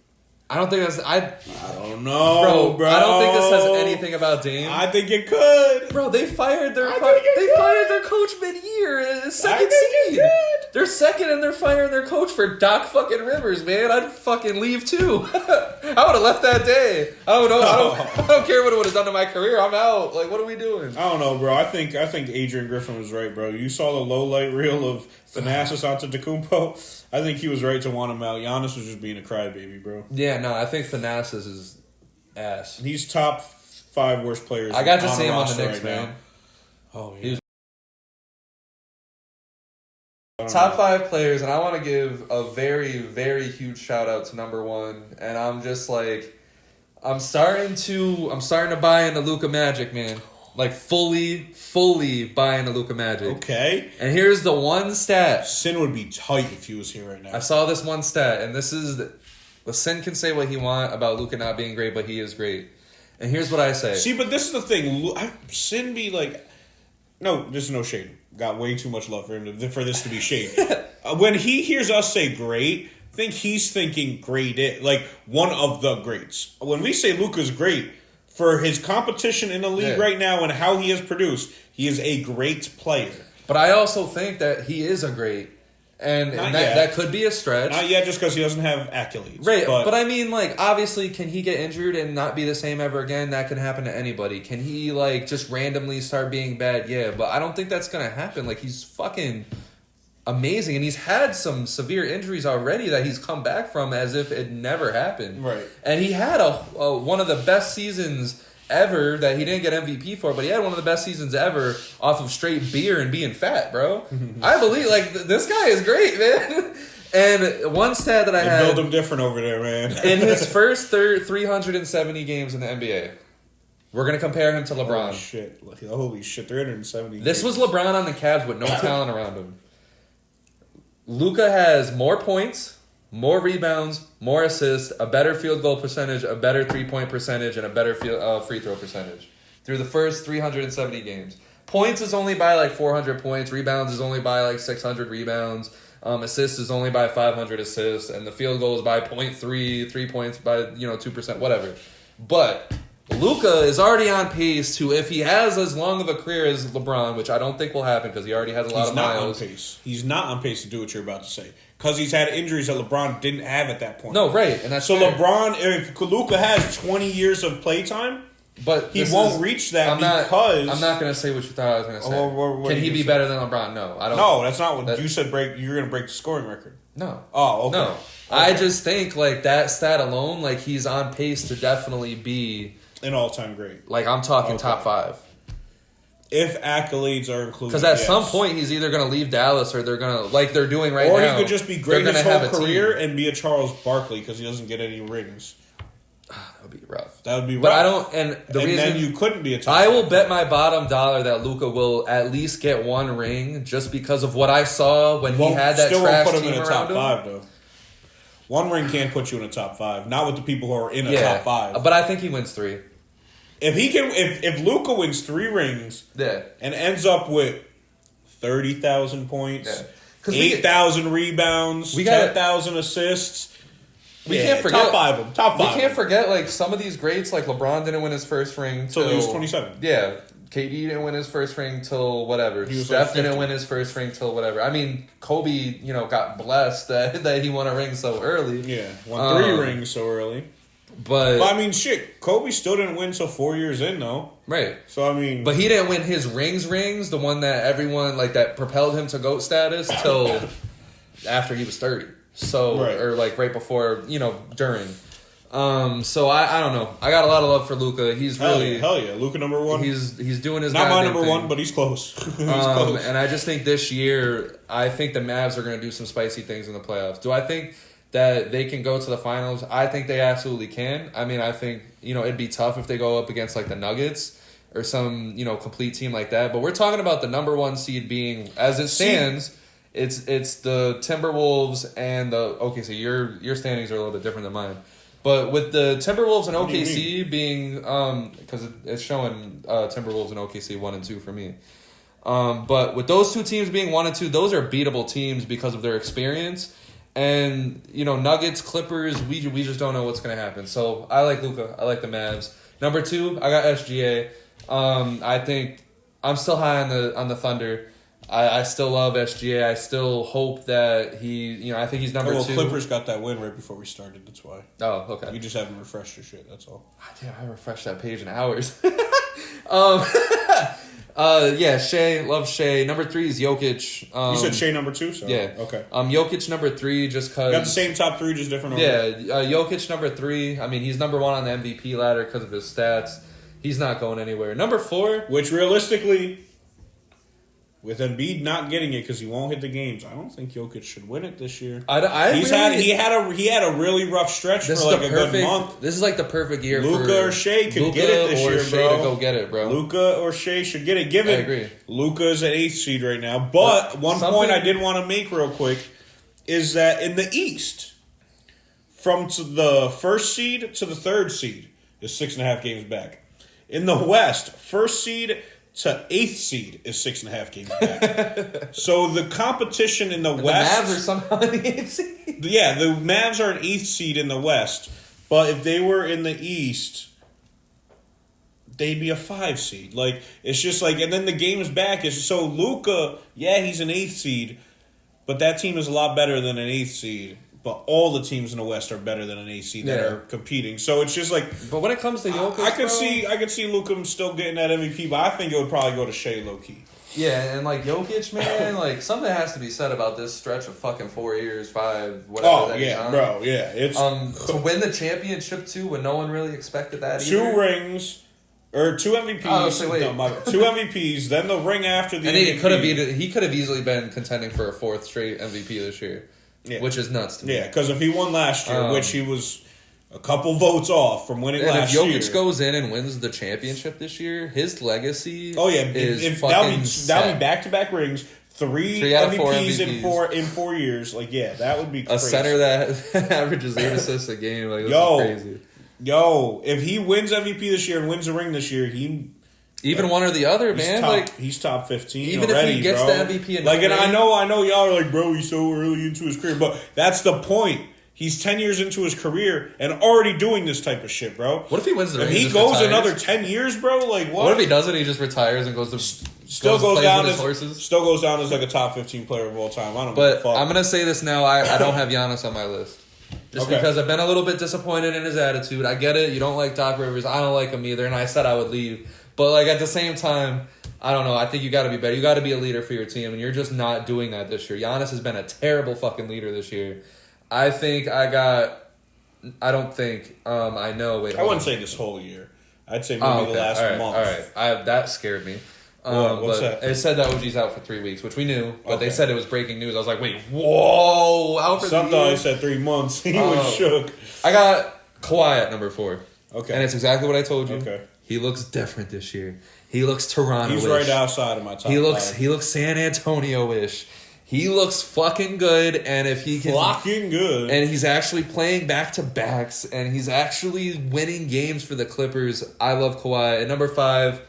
I don't think that's... I don't know, bro. I don't think this says anything about Dame. I think it could. Bro, they fired their coach mid-year. Second seed. They're second and they're firing their coach for Doc fucking Rivers, man. I'd fucking leave too. I would have left that day. I don't know. I don't care what it would have done to my career. I'm out. Like, what are we doing? I don't know, bro. I think Adrian Griffin was right, bro. You saw the low light reel of Thanasis Antetokounmpo. I think he was right to want him out. Giannis was just being a crybaby, bro. Yeah, no, I think Thanasis is ass. He's top 5 worst players. I got to see him on the Knicks, man. Oh, yeah. He was top 5 players, and I want to give a very, very huge shout out to number 1. And I'm just like, I'm starting to buy into Luka Magic, man. Like fully buy into Luka Magic. Okay. And here's the one stat. Sin would be tight if he was here right now. I saw this one stat, and this is the Sin can say what he want about Luka not being great, but he is great. And here's what I say. See, but this is the thing. Sin be like, no, there's no shade. Got way too much love for him for this to be shade. When he hears us say great, I think he's thinking great, like one of the greats. When we say Luka's great, for his competition in the league right now and how he has produced, he is a great player. But I also think that he is a great, and that could be a stretch. Not yet, just because he doesn't have accolades. Right, but I mean, like, obviously, can he get injured and not be the same ever again? That can happen to anybody. Can he, like, just randomly start being bad? Yeah, but I don't think that's going to happen. Like, he's fucking amazing, and he's had some severe injuries already that he's come back from as if it never happened. Right. And he had one of the best seasons ever that he didn't get MVP for, but he had one of the best seasons ever off of straight beer and being fat, bro. I believe, like, this guy is great, man. And one stat that I had... build him different over there, man. In his first 370 games in the NBA, we're going to compare him to LeBron. Holy shit, 370 This games. was LeBron on the Cavs with no talent around him. Luka has more points, more rebounds, more assists, a better field goal percentage, a better three-point percentage, and a better free throw percentage through the first 370 games. Points is only by like 400 points. Rebounds is only by like 600 rebounds. Assists is only by 500 assists. And the field goal is by 0.3, 3 points by 2%, whatever. But Luka is already on pace to, if he has as long of a career as LeBron, which I don't think will happen because he already has a lot of miles. He's not on pace to do what you're about to say. Because he's had injuries that LeBron didn't have at that point. No, right. And that's so fair. LeBron, if Luka has 20 years of playtime, but he won't reach that because... I'm not going to say what you thought I was going to say. Can he be better than LeBron? No. I don't. No, that's not what you said. You're going to break the scoring record. No. Oh, okay. No. Okay. I just think, like, that stat alone, like, he's on pace to definitely be... an all-time great. Like, I'm talking top 5. If accolades are included, because at some point he's either going to leave Dallas or they're going to, like they're doing right now. Or he could just be great his whole career and be a Charles Barkley because he doesn't get any rings. That would be rough. That would be rough. But I don't, and the reason then you couldn't be a top. I will bet my bottom dollar that Luka will at least get one ring just because of what I saw when he had that still trash won't put team him in a around top 5 though. One ring can't put you in a top 5. Not with the people who are in a top 5. But I think he wins 3. If he can, if Luka wins 3 rings, and ends up with 30,000 points, 8,000 rebounds, 10,000 assists, we can't forget top 5. We can't forget like some of these greats. Like LeBron didn't win his first ring till he was 27. Yeah, KD didn't win his first ring till whatever. Steph didn't win his first ring till whatever. I mean, Kobe, got blessed that he won a ring so early. Yeah, won 3 rings so early. But I mean, shit, Kobe still didn't win till 4 years in, though. Right. So, I mean... But he didn't win his rings, the one that everyone, like, that propelled him to GOAT status till after he was 30. So, or, like, right before, during. So, I don't know. I got a lot of love for Luka. He's really... Hell yeah. Luka number 1. He's doing his not my number thing. 1, but he's close. He's close. And I just think this year, I think the Mavs are going to do some spicy things in the playoffs. Do I think that they can go to the finals? I think they absolutely can. I mean, I think, it'd be tough if they go up against, like, the Nuggets or some, complete team like that. But we're talking about the number 1 seed being, as it stands, it's the Timberwolves and the OKC. Your standings are a little bit different than mine. But with the Timberwolves and OKC being, because it's showing Timberwolves and OKC 1 and 2 for me. But with those 2 teams being 1 and 2, those are beatable teams because of their experience. And, Nuggets, Clippers, we just don't know what's going to happen. So I like Luka. I like the Mavs. Number 2, I got SGA. I think I'm still high on the Thunder. I still love SGA. I still hope that I think he's number 2. Clippers got that win right before we started. That's why. Oh, okay. You just haven't refreshed your shit. That's all. Damn, I refreshed that page in hours. Shea, love Shea. Number 3 is Jokic. You said Shea number 2? So, yeah. Okay. Jokic number 3 just because... Got the same top 3, just different order. Yeah, Jokic number 3. I mean, he's number 1 on the MVP ladder because of his stats. He's not going anywhere. Number 4... Which, realistically, with Embiid not getting it because he won't hit the games, I don't think Jokic should win it this year. He had a really rough stretch for like a good month. This is like the perfect year for Luka or Shea could get it this year, Shea bro. To go get it, bro. Luka or Shea should get it. I agree. Luka is at 8th seed right now. But one point I did want to make real quick is that in the East, from the 1st seed to the 3rd seed is 6.5 games back. In the West, 1st seed to 8th seed is 6.5 games back. So the competition in the West... The Mavs are somehow in the 8th seed? Yeah, the Mavs are an 8th seed in the West. But if they were in the East, they'd be a 5 seed. Like, it's just like... And then the games back is... So Luka, yeah, he's an 8th seed. But that team is a lot better than an 8th seed. But all the teams in the West are better than an 8th seed that are competing. So it's just like... But when it comes to Jokic, I could see Luka still getting that MVP, but I think it would probably go to Shea low-key. Yeah, and like Jokic, man, like something has to be said about this stretch of fucking 4 years, 5, whatever. Oh, yeah, bro, yeah. It's to win the championship, too, when no one really expected that either. 2 rings... Or 2 MVPs. Oh, so wait. 2 MVPs, then the ring after the and MVP. he could have easily been contending for a 4th straight MVP this year. Yeah. Which is nuts to me. Yeah, because if he won last year, which he was a couple votes off from winning last year. And if Jokic goes in and wins the championship this year, his legacy if that'll be back-to-back rings, 3 out of MVPs, 4 in 4 years. Like, yeah, that would be crazy. A center that averages 8 assists a game. Like, this is crazy. If he wins MVP this year and wins a ring this year, even one or the other, man. He's top 15 even already, if he gets bro. the MVP. And I know y'all are like, bro, he's so early into his career, but that's the point. He's 10 years into his career and already doing this type of shit, bro. What if he wins the ring? If he goes another 10 years, bro, like what? What if he doesn't? He just retires and goes to still goes down as like a top 15 player of all time. I don't. But I'm gonna say this now. I don't have Giannis on my list. Just because I've been a little bit disappointed in his attitude. I get it. You don't like Doc Rivers. I don't like him either. And I said I would leave. But, like, at the same time, I don't know. I think you got to be better. You got to be a leader for your team. And you're just not doing that this year. Giannis has been a terrible fucking leader this year. I wouldn't say this whole year. I'd say maybe the last month. All right. That scared me. What's that? It said that OG's out for 3 weeks, which we knew, but they said it was breaking news. I was like, wait, whoa, out for 3 weeks? Sometimes said 3 months. He was shook. I got Kawhi at number 4. Okay. And it's exactly what I told you. Okay. He looks different this year. He looks Toronto-ish. He's right outside of my top 5. He looks San Antonio-ish. He looks fucking good, and if he can... Fucking good. And he's actually playing back-to-backs, and he's actually winning games for the Clippers. I love Kawhi. At number 5...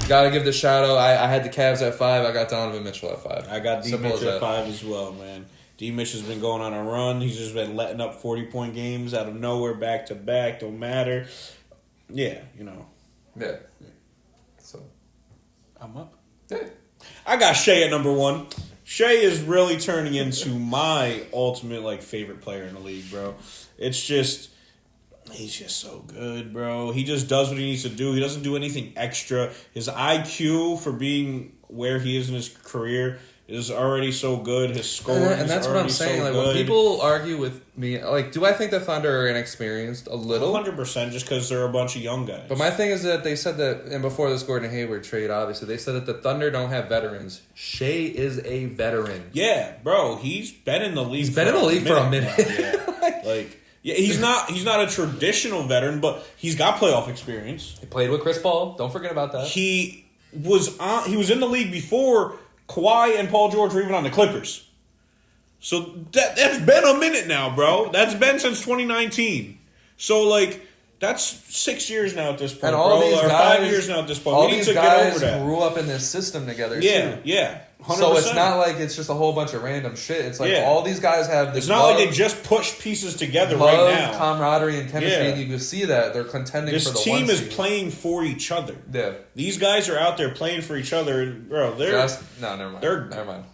Gotta give the shout out. I had the Cavs at 5. I got Donovan Mitchell at 5. I got D Mitch at 5 as well, man. D Mitch has been going on a run. He's just been letting up 40-point games out of nowhere, back to back. Don't matter. Yeah, Yeah. So I'm up. Yeah. I got Shea at number 1. Shea is really turning into my ultimate favorite player in the league, bro. It's just. He's just so good, bro. He just does what he needs to do. He doesn't do anything extra. His IQ for being where he is in his career is already so good. His scoring and that's what I'm saying. So when people argue with me, do I think the Thunder are inexperienced? A little? 100%, just because they're a bunch of young guys. But my thing is that they said that, and before this Gordon Hayward trade, obviously, they said that the Thunder don't have veterans. Shea is a veteran. Yeah, bro. He's been in the league for a minute. Yeah. Yeah, he's not a traditional veteran, but he's got playoff experience. He played with Chris Paul. Don't forget about that. He was in the league before Kawhi and Paul George were even on the Clippers. So that's been a minute now, bro. That's been since 2019. So That's 6 years now at this point, and all these guys, 5 years now at this point. All We need these to guys get over that. grew up in this system together. Yeah, too. yeah. 100%. So it's not like it's just a whole bunch of random shit. It's like all these guys have this. It's not like they just push pieces together right now. Camaraderie and chemistry, and you can see that they're contending for the This team is playing for each other. Yeah. These guys are out there playing for each other, and bro, they're never mind.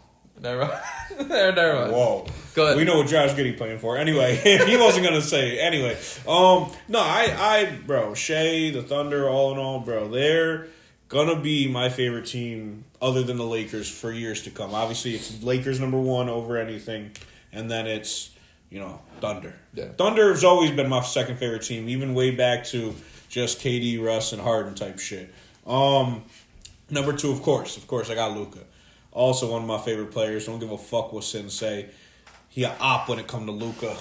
Never mind. Whoa. Go ahead. We know what Josh Giddey playing for. Anyway, he wasn't gonna say it. Anyway. Bro, Shea, the Thunder, all in all, bro, they're gonna be my favorite team other than the Lakers for years to come. Obviously, it's Lakers number one over anything, and then it's, Thunder. Yeah. Thunder's always been my second favorite team, even way back to just KD, Russ, and Harden type shit. Number two, of course, I got Luka. Also one of my favorite players. Don't give a fuck what Sin say. He a op when it come to Luka.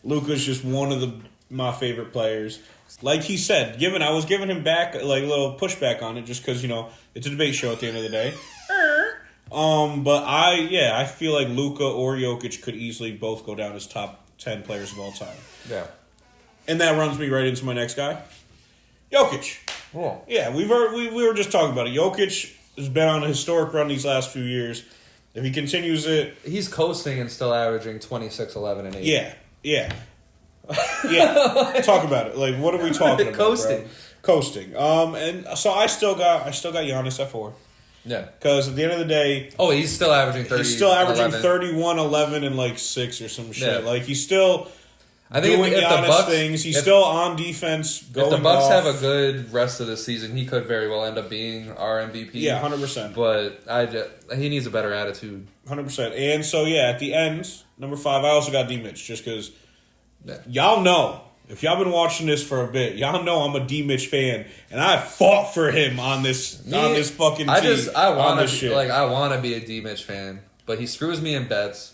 Luka's just one of my favorite players. Like he said, I was giving him back like a little pushback on it just because it's a debate show at the end of the day. But I feel like Luka or Jokic could easily both go down as top 10 players of all time. Yeah, and that runs me right into my next guy, Jokic. Oh. Yeah, we were just talking about it. Jokic has been on a historic run these last few years. If he continues it, he's coasting and still averaging 26, 11, and 8. Yeah. Talk about it. Like, what are we talking about? Coasting. And so I still got Giannis at 4. Yeah. Because at the end of the day, he's still averaging 30. He's still averaging 31, 11, and like 6 or some shit. Yeah. Like he's still. I think doing if Giannis the Bucks, things. He's still on defense. If the Bucks have a good rest of the season, he could very well end up being our MVP. Yeah, 100%. But he needs a better attitude. 100%. And so at the end, number 5, I also got D-Mitch, just because y'all know, if y'all been watching this for a bit, y'all know I'm a D-Mitch fan, and I fought for him on this fucking team. I want to be a D-Mitch fan, but he screws me in bets,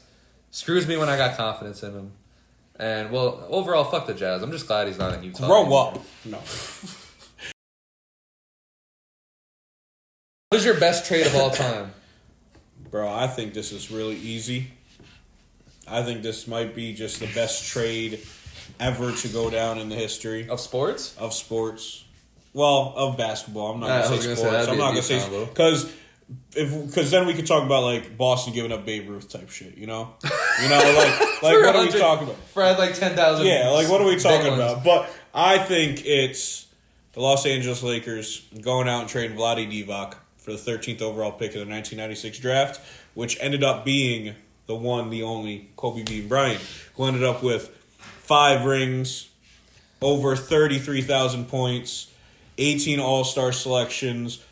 screws me when I got confidence in him. And, overall, fuck the Jazz. I'm just glad he's not in Utah. Grow up. No. What is your best trade of all time? Bro, I think this is really easy. I think this might be just the best trade ever to go down in the history. Of sports? Of sports. Well, of basketball. I'm not going to say sports. I'm not going to say... Because then we could talk about like Boston giving up Babe Ruth type shit, like what are we talking about? For like 10,000. Yeah, like what are we talking about? But I think it's the Los Angeles Lakers going out and trading Vlade Divac for the 13th overall pick of the 1996 draft, which ended up being the one, the only Kobe Bean Bryant, who ended up with 5 rings, over 33,000 points, 18 All-Star selections.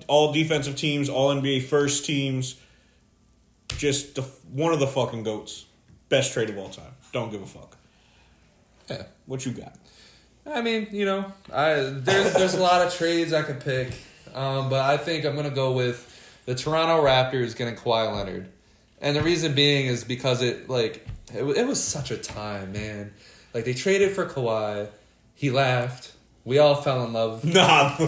All defensive teams, all NBA first teams, just one of the fucking GOATs. Best trade of all time. Don't give a fuck. Yeah. What you got? I mean, there's a lot of trades I could pick, but I think I'm going to go with the Toronto Raptors getting Kawhi Leonard. And the reason being is because it was such a time, man. Like, they traded for Kawhi. He laughed. We all fell in love. Nah. We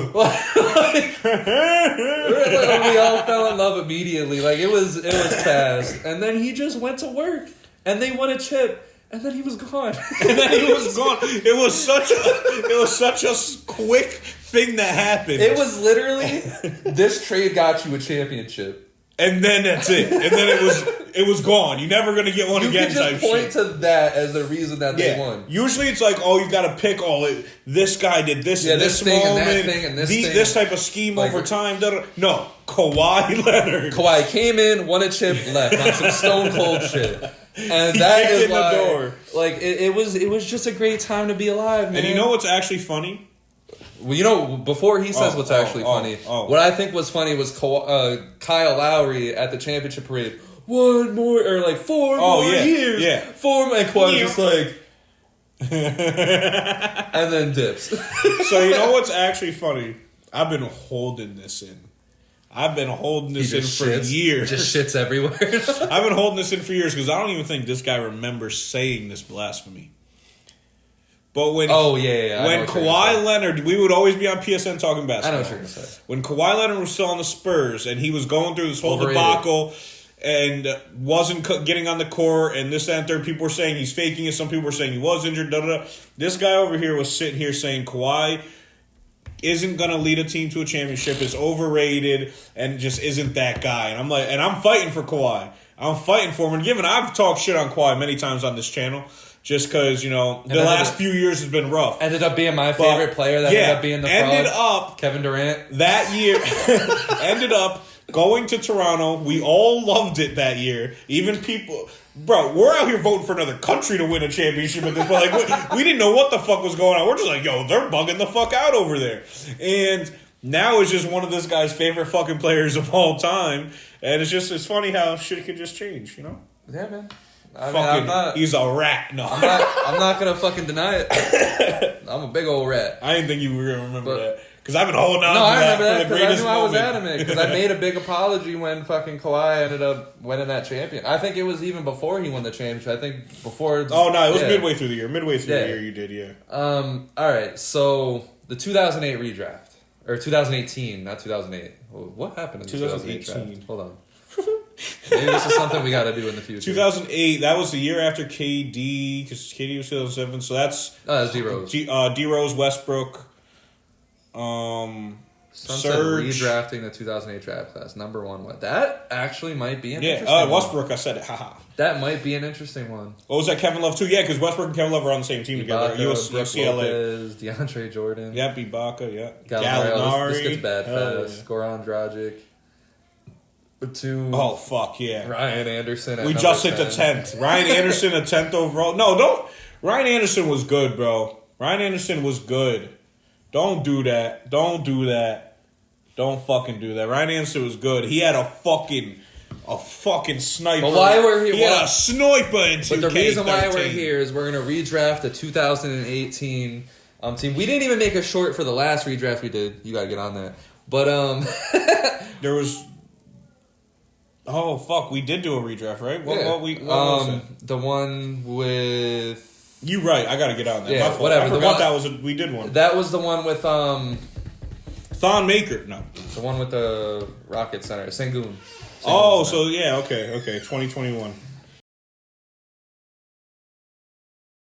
all fell in love immediately. Like, it was fast. And then he just went to work. And they won a chip. And then he was gone. It was such a quick thing that happened. It was literally, this trade got you a championship. And then that's it. And then it was gone. You're never gonna get one again. You can just point to that as the reason that they won. Usually it's like, you got to pick this guy did this and this thing moment, and that thing and this thing. This type of scheme over time. No, Kawhi Leonard. Kawhi came in, won a chip, left on some stone cold shit. And that is why, the door. Like it was just a great time to be alive, man. And you know what's actually funny? Well, before he says what's actually funny, what I think was funny was Kyle Lowry at the championship parade. 1 more, or like 4 more years. Yeah. 4 more, and Kawhi just like... and then dips. So you know what's actually funny? I've been holding this in. For years. Just shits everywhere. I've been holding this in for years because I don't even think this guy remembers saying this blasphemy. But when when Kawhi Leonard, we would always be on PSN talking basketball. I know what you're going to say. When Kawhi Leonard was still on the Spurs and he was going through this whole debacle, and wasn't getting on the court, and this, that, and third. People were saying he's faking it. Some people were saying he was injured. Da, da, da. This guy over here was sitting here saying Kawhi isn't going to lead a team to a championship, is overrated, and just isn't that guy. And I'm like, and I'm fighting for Kawhi. I'm fighting for him. And I've talked shit on Kawhi many times on this channel, just because, the last few years has been rough. Ended up being my favorite player. That ended up being the fraud. Kevin Durant. That year, ended up going to Toronto. We all loved it that year. Even people... Bro, we're out here voting for another country to win a championship at this point. Like, we didn't know what the fuck was going on. We're just like, yo, they're bugging the fuck out over there. And now it's just one of this guy's favorite fucking players of all time. And it's funny how shit can just change, Yeah, man. I'm not, he's a rat. No, I'm not gonna fucking deny it. I'm a big old rat. I didn't think you were gonna remember that. Because I've been holding on to I that remember that for the greatest I moment. was adamant. Because I made a big apology when fucking Kawhi ended up winning that champion. I think it was even before he won the championship. I think before... Oh, no, it was midway through the year. Midway through the year you did, yeah. All right, so the 2008 redraft. Or 2018, not 2008. What happened in the 2008 draft? Hold on. Maybe this is something we got to do in the future. 2008, that was the year after KD, because KD was 2007, so that's... that's D-Rose. D-Rose, Westbrook, Surge. Redrafting the 2008 draft class, number one. That actually might be an interesting one. Westbrook, I said it, haha. That might be an interesting one. What was that, Kevin Love, too? Yeah, because Westbrook and Kevin Love are on the same team together. UCLA. Lopez, DeAndre Jordan. Yeah, Ibaka, yeah. Gallinari. This gets bad fast. Goran Dragic. Oh, fuck, yeah. Ryan Anderson. We just hit the 10th. Ryan Anderson, a 10th overall. No, don't. Ryan Anderson was good, bro. Ryan Anderson was good. Don't do that. Don't do that. Don't fucking do that. Ryan Anderson was good. He had a fucking sniper. But why we're here? He had a sniper in 2K13. But the reason why we're here is we're going to redraft the 2018 team. We didn't even make a short for the last redraft we did. You got to get on that. But there was... Oh, fuck. We did do a redraft, right? What was it? The one with... You right. I got to get on that. Yeah, whatever. I forgot we did one. That was the one with... Thon Maker. No. The one with the Rocket Center. Sengun. Oh, so yeah. Okay. 2021.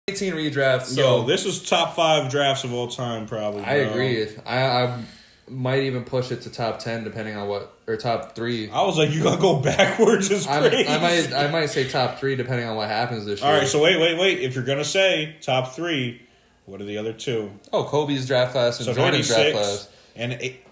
18 redraft. So yo, this is top 5 drafts of all time, probably. Bro. I agree. I might even push it to top 10 depending on what, or top 3. I was like, you gotta go backwards. It's crazy. I might say top 3 depending on what happens this year. All right, so wait. If you're gonna say top 3, what are the other 2? Oh, Kobe's draft class and Jordan's draft class and 8.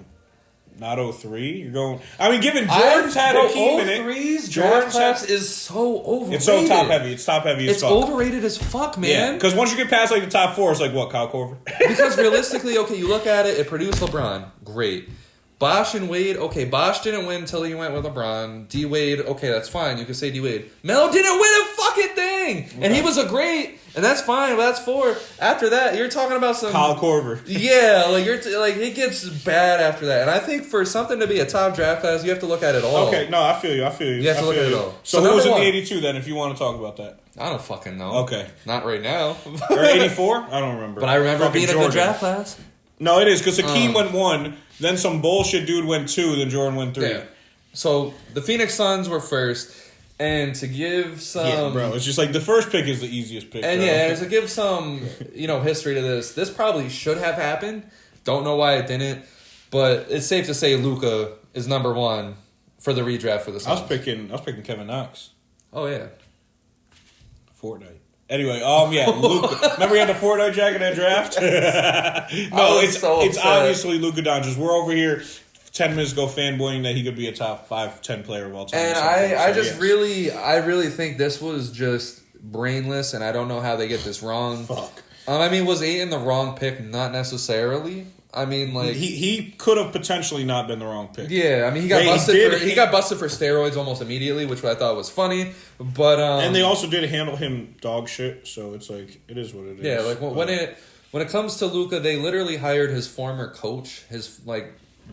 Not 03. You're going. I mean, given Jordan's had a key in it. 03's draft class is so overrated. It's so top heavy. It's top heavy as fuck. It's overrated as fuck, man. Yeah, because once you get past like the top 4, it's like what, Kyle Korver? Because realistically, okay, you look at it. It produced LeBron. Great. Bosh and Wade, okay, Bosh didn't win until he went with LeBron. D-Wade, okay, that's fine. You can say D-Wade. Melo didn't win a fucking thing! And he was a great, and that's fine, but that's 4. After that, you're talking about some... Kyle Korver. Yeah, it gets bad after that. And I think for something to be a top draft class, you have to look at it all. Okay, no, I feel you. You have to look at it all. So who was in the 82 then, if you want to talk about that? I don't fucking know. Okay. Not right now. Or 84? I don't remember. But I remember being in the draft class. No, it is, because Hakeem went 1, then some bullshit dude went 2, then Jordan went 3. Yeah. So the Phoenix Suns were first, and to give some... Yeah, bro, it's just like the first pick is the easiest pick. And to give some, history to this probably should have happened. Don't know why it didn't, but it's safe to say Luka is number 1 for the redraft for the Suns. I was picking Kevin Knox. Oh, yeah. Fortnite. Anyway, Luka. Remember he had the Fortnite jacket at draft? No, it's obviously Luka Doncic. We're over here 10 minutes ago fanboying that he could be a top 5, 10 player of all time. And I really think this was just brainless, and I don't know how they get this wrong. Fuck. I mean, was Ayton the wrong pick? Not necessarily. I mean, like he could have potentially not been the wrong pick. Yeah, I mean he got busted for steroids almost immediately, which I thought was funny. But and they also did handle him dog shit, so it's like it is what it is. Yeah, like when it comes to Luka, they literally hired his former coach.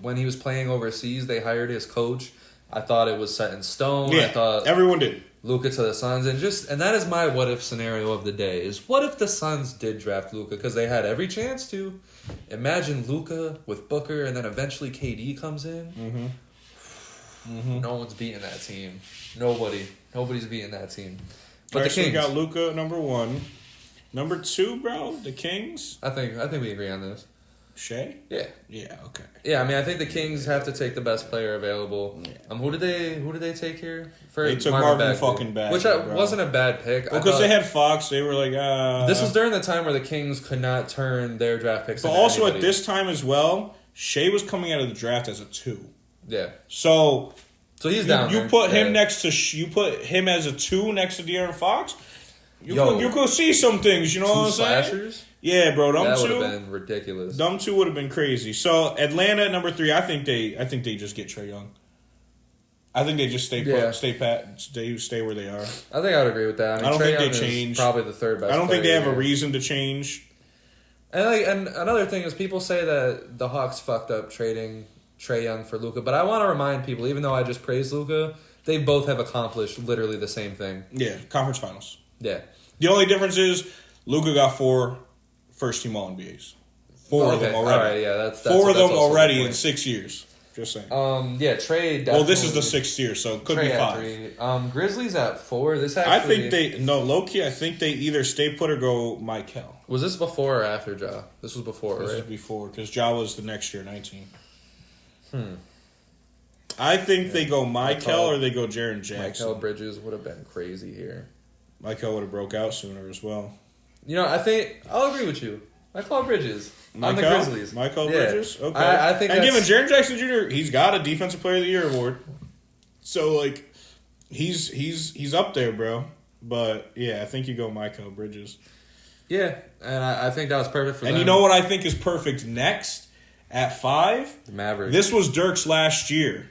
When he was playing overseas, they hired his coach. I thought it was set in stone. Yeah, I thought everyone did. Luka to the Suns, and that is my what if scenario of the day. Is what if the Suns did draft Luka because they had every chance to. Imagine Luka with Booker, and then eventually KD comes in. Mm-hmm. No one's beating that team. Nobody's beating that team. But All right, the Kings. So we got Luka number 1. Number 2, bro, the Kings. I think we agree on this. Shea? Yeah. Yeah, okay. Yeah, I mean, I think the Kings have to take the best player available. Yeah. Who did they take here? They took Marvin fucking Bagley, which wasn't a bad pick. Because they had Fox, they were like, This was during the time where the Kings could not turn their draft picks. But into also anybody. at this time as well, Shea was coming out of the draft as a 2. Yeah. So he's down. You put him next to you put him as a 2 next to De'Aaron Fox. You could see some things. You know what I'm saying? Slashers? Yeah, bro. That would have been ridiculous. Them 2 would have been crazy. So Atlanta at number 3. I think they just get Trae Young. I think they just stay where they are. I think I would agree with that. I don't Trae think Young they change. Is probably the third best. I don't think they have here. a reason to change. And another thing is people say that the Hawks fucked up trading Trae Young for Luka, but I want to remind people, even though I just praised Luka, they both have accomplished literally the same thing. Yeah, conference finals. Yeah. The only difference is Luka got 4 first-team All-NBAs. 4 of them already. All right, yeah, that's 4 of them also already in 6 years. Just saying. Yeah, Trae. Well, this is the 6th year, so it could be 5. Grizzlies at 4. This actually. I think low-key, I think they either stay put or go Michael. Was this before or after Ja? This was before, right? This is before, because Ja was the next year, 19. I think they go Michael or they go Jaren Jackson. Michael Bridges would have been crazy here. Michael would have broke out sooner as well. You know, I think I'll agree with you. Michael Bridges on the Grizzlies. Michael Bridges? Okay. I think and given Jaren Jackson Jr., he's got a Defensive Player of the Year award. So, like, he's up there, bro. But, yeah, I think you go Michael Bridges. Yeah, and I think that was perfect for them. And you know what I think is perfect next? At 5? The Mavericks. This was Dirk's last year.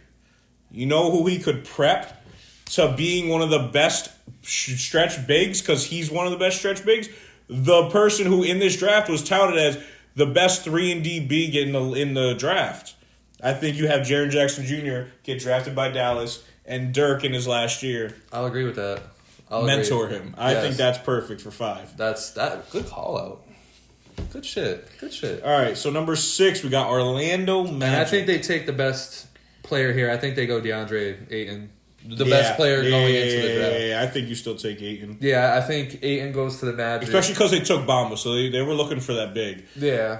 You know who he could prep to being one of the best stretch bigs? Because he's one of the best stretch bigs. The person who in this draft was touted as the best 3-and-D big in the draft. I think you have Jaren Jackson Jr. get drafted by Dallas and Dirk in his last year. I'll agree with that. Mentor him. I think that's perfect for 5. That's good call out. Good shit. All right, so number 6, we got Orlando Magic. And I think they take the best player here. I think they go DeAndre Ayton. The best player going into the draft. Yeah, I think you still take Ayton. Yeah, I think Ayton goes to the Magic. Especially because they took Bamba, so they were looking for that big. Yeah.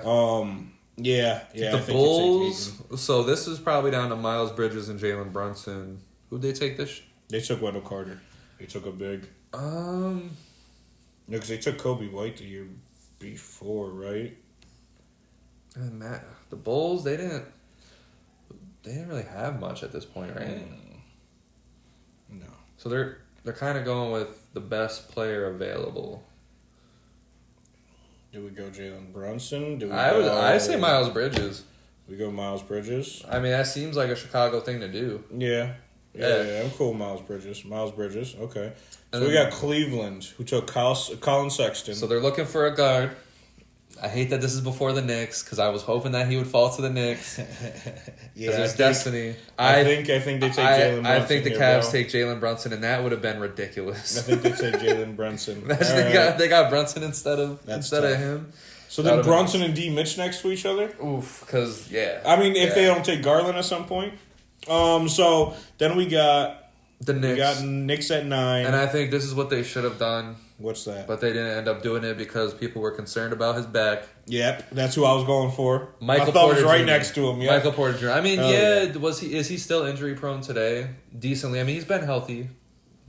Yeah. The I think Bulls, you take Ayton. so this is probably down to Miles Bridges and Jalen Brunson. Who'd they take this? They took Wendell Carter. They took a big. No, because they took Kobe White the year before, right? And Matt, the Bulls, they didn't really have much at this point, right? No. So they're kind of going with the best player available. Do we go Jalen Brunson? I say Miles Bridges. We go Miles Bridges. I mean, that seems like a Chicago thing to do. Yeah, I'm cool with Miles Bridges, okay. So we got Cleveland, who took Colin Sexton. So they're looking for a guard. I hate that this is before the Knicks, because I was hoping that he would fall to the Knicks. Because there's destiny. I think they take Jalen Brunson. I think the Cavs take Jalen Brunson, and that would have been ridiculous. I think they take Jalen Brunson. Imagine they got Brunson instead of tough. him. So then Brunson and D Mitch next to each other? Oof, because, yeah. I mean, if they don't take Garland at some point. So then we got the Knicks. We got Knicks at 9. And I think this is what they should have done. What's that? But they didn't end up doing it because people were concerned about his back. Yep, that's who I was going for. Michael My thumb was Porter right Jr. next to him. Yep. Michael Porter Jr. I mean, is he still injury prone today? Decently. I mean, he's been healthy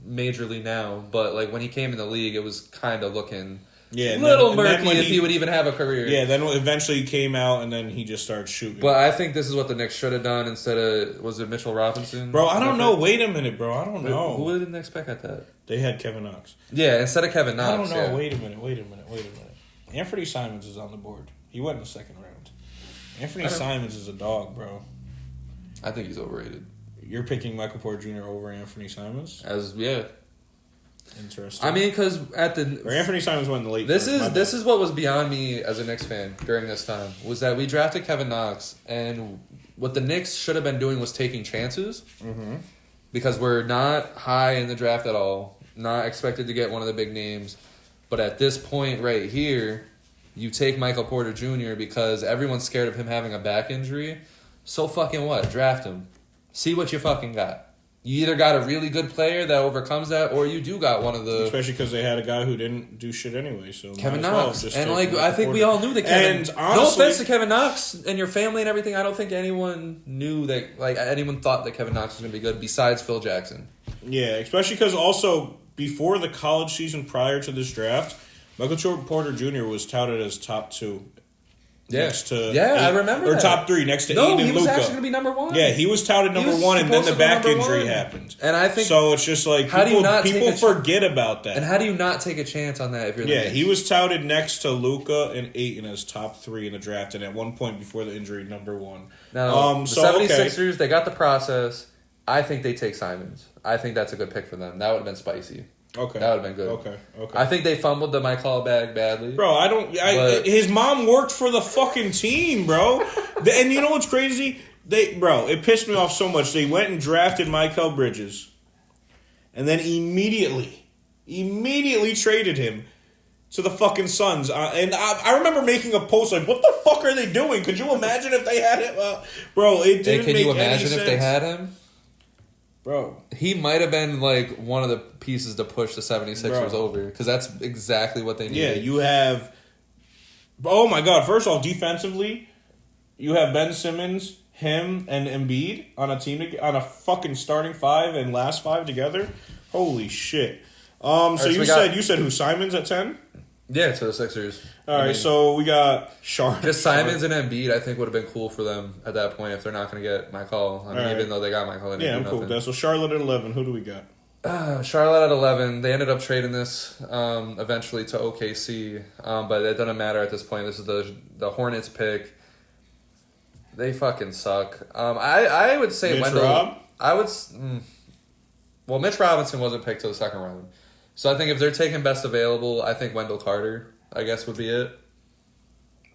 majorly now, but like when he came in the league, it was kind of looking little murky if he would even have a career. Yeah, then eventually he came out and then he just started shooting. But I think this is what the Knicks should have done instead of, was it Mitchell Robinson? Bro, I don't know. Wait a minute, bro. I don't know. Who did the Knicks pick at that? They had Kevin Knox. Yeah, instead of Kevin Knox. I don't know. Yeah. Wait a minute. Anthony Simons is on the board. He went in the second round. Anthony Simons is a dog, bro. I think he's overrated. You're picking Michael Porter Jr. over Anthony Simons? Interesting. I mean, because Anthony Simons went in the late. This is what was beyond me as a Knicks fan during this time, was that we drafted Kevin Knox, and what the Knicks should have been doing was taking chances, because we're not high in the draft at all, not expected to get one of the big names, but at this point right here, you take Michael Porter Jr. because everyone's scared of him having a back injury. So fucking what? Draft him. See what you fucking got. You either got a really good player that overcomes that, or you do got one of the... Especially because they had a guy who didn't do shit anyway. So Kevin Knox. And, I think we all knew that Kevin... And honestly, no offense to Kevin Knox and your family and everything, I don't think anyone knew that... anyone thought that Kevin Knox was going to be good besides Phil Jackson. Yeah, especially because also, before the college season prior to this draft, Michael Porter Jr. was touted as top 2. Yeah. Next to I remember that. Or top 3 next to Aiden and Luka. No, he was actually going to be number 1. Yeah, he was touted number 1, and then the back injury happened. And I think... So it's just like, people forget about that. And how do you not take a chance on that if you're the Knicks? He was touted next to Luka and Ayton as top 3 in the draft, and at one point before the injury, number 1. Now, the 76ers, they got the process. I think they take Simons. I think that's a good pick for them. That would have been spicy. Okay. That would have been good. Okay. I think they fumbled the Michael bag badly. Bro, his mom worked for the fucking team, bro. And you know what's crazy? It pissed me off so much. They went and drafted Mikal Bridges. And then immediately traded him to the fucking Suns. And I remember making a post like, what the fuck are they doing? Could you imagine if they had him? Bro, it didn't make any sense. Can you imagine if they had him? Bro. He might have been like one of the pieces to push the 76ers over because that's exactly what they needed. Yeah, you have... Oh my God, first of all, defensively, you have Ben Simmons, him, and Embiid on a team, on a fucking starting 5 and last 5 together. Holy shit. So you said who, Simons at 10? Yeah, to the Sixers. All right, so we got Charlotte. Just Simons and Embiid, I think, would have been cool for them at that point if they're not going to get my call. Even though they got my call. Yeah, I'm cool with that. So Charlotte at 11, who do we got? Charlotte at 11. They ended up trading this eventually to OKC, but it doesn't matter at this point. This is the Hornets pick. They fucking suck. I would say Mitch Wendell. Rob? Well, Mitch Robinson wasn't picked till the second round. So I think if they're taking best available, I think Wendell Carter, I guess, would be it.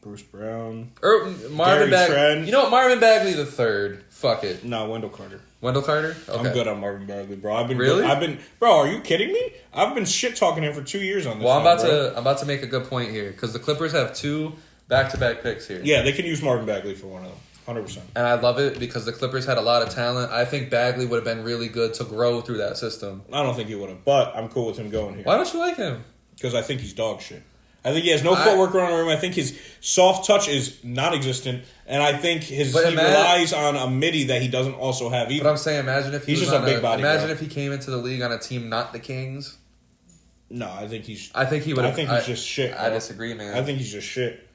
Bruce Brown. Or Marvin Bagley. You know what? Marvin Bagley the third. Fuck it. No, Wendell Carter. Wendell Carter? Okay. I'm good on Marvin Bagley, bro. Really? Bro, are you kidding me? I've been shit talking him for 2 years on this. Well, I'm about to make a good point here because the Clippers have 2 back-to-back picks here. Yeah, they can use Marvin Bagley for one of them. 100%. And I love it because the Clippers had a lot of talent. I think Bagley would have been really good to grow through that system. I don't think he would have, but I'm cool with him going here. Why don't you like him? Because I think he's dog shit. I think he has no footwork around the rim. I think his soft touch is non-existent, and I think he relies on a midi that he doesn't also have either. But I'm saying, imagine if he's just a big body. Imagine if he came into the league on a team not the Kings. No, I think he would. I think he's just shit. Bro. I disagree, man. I think he's just shit.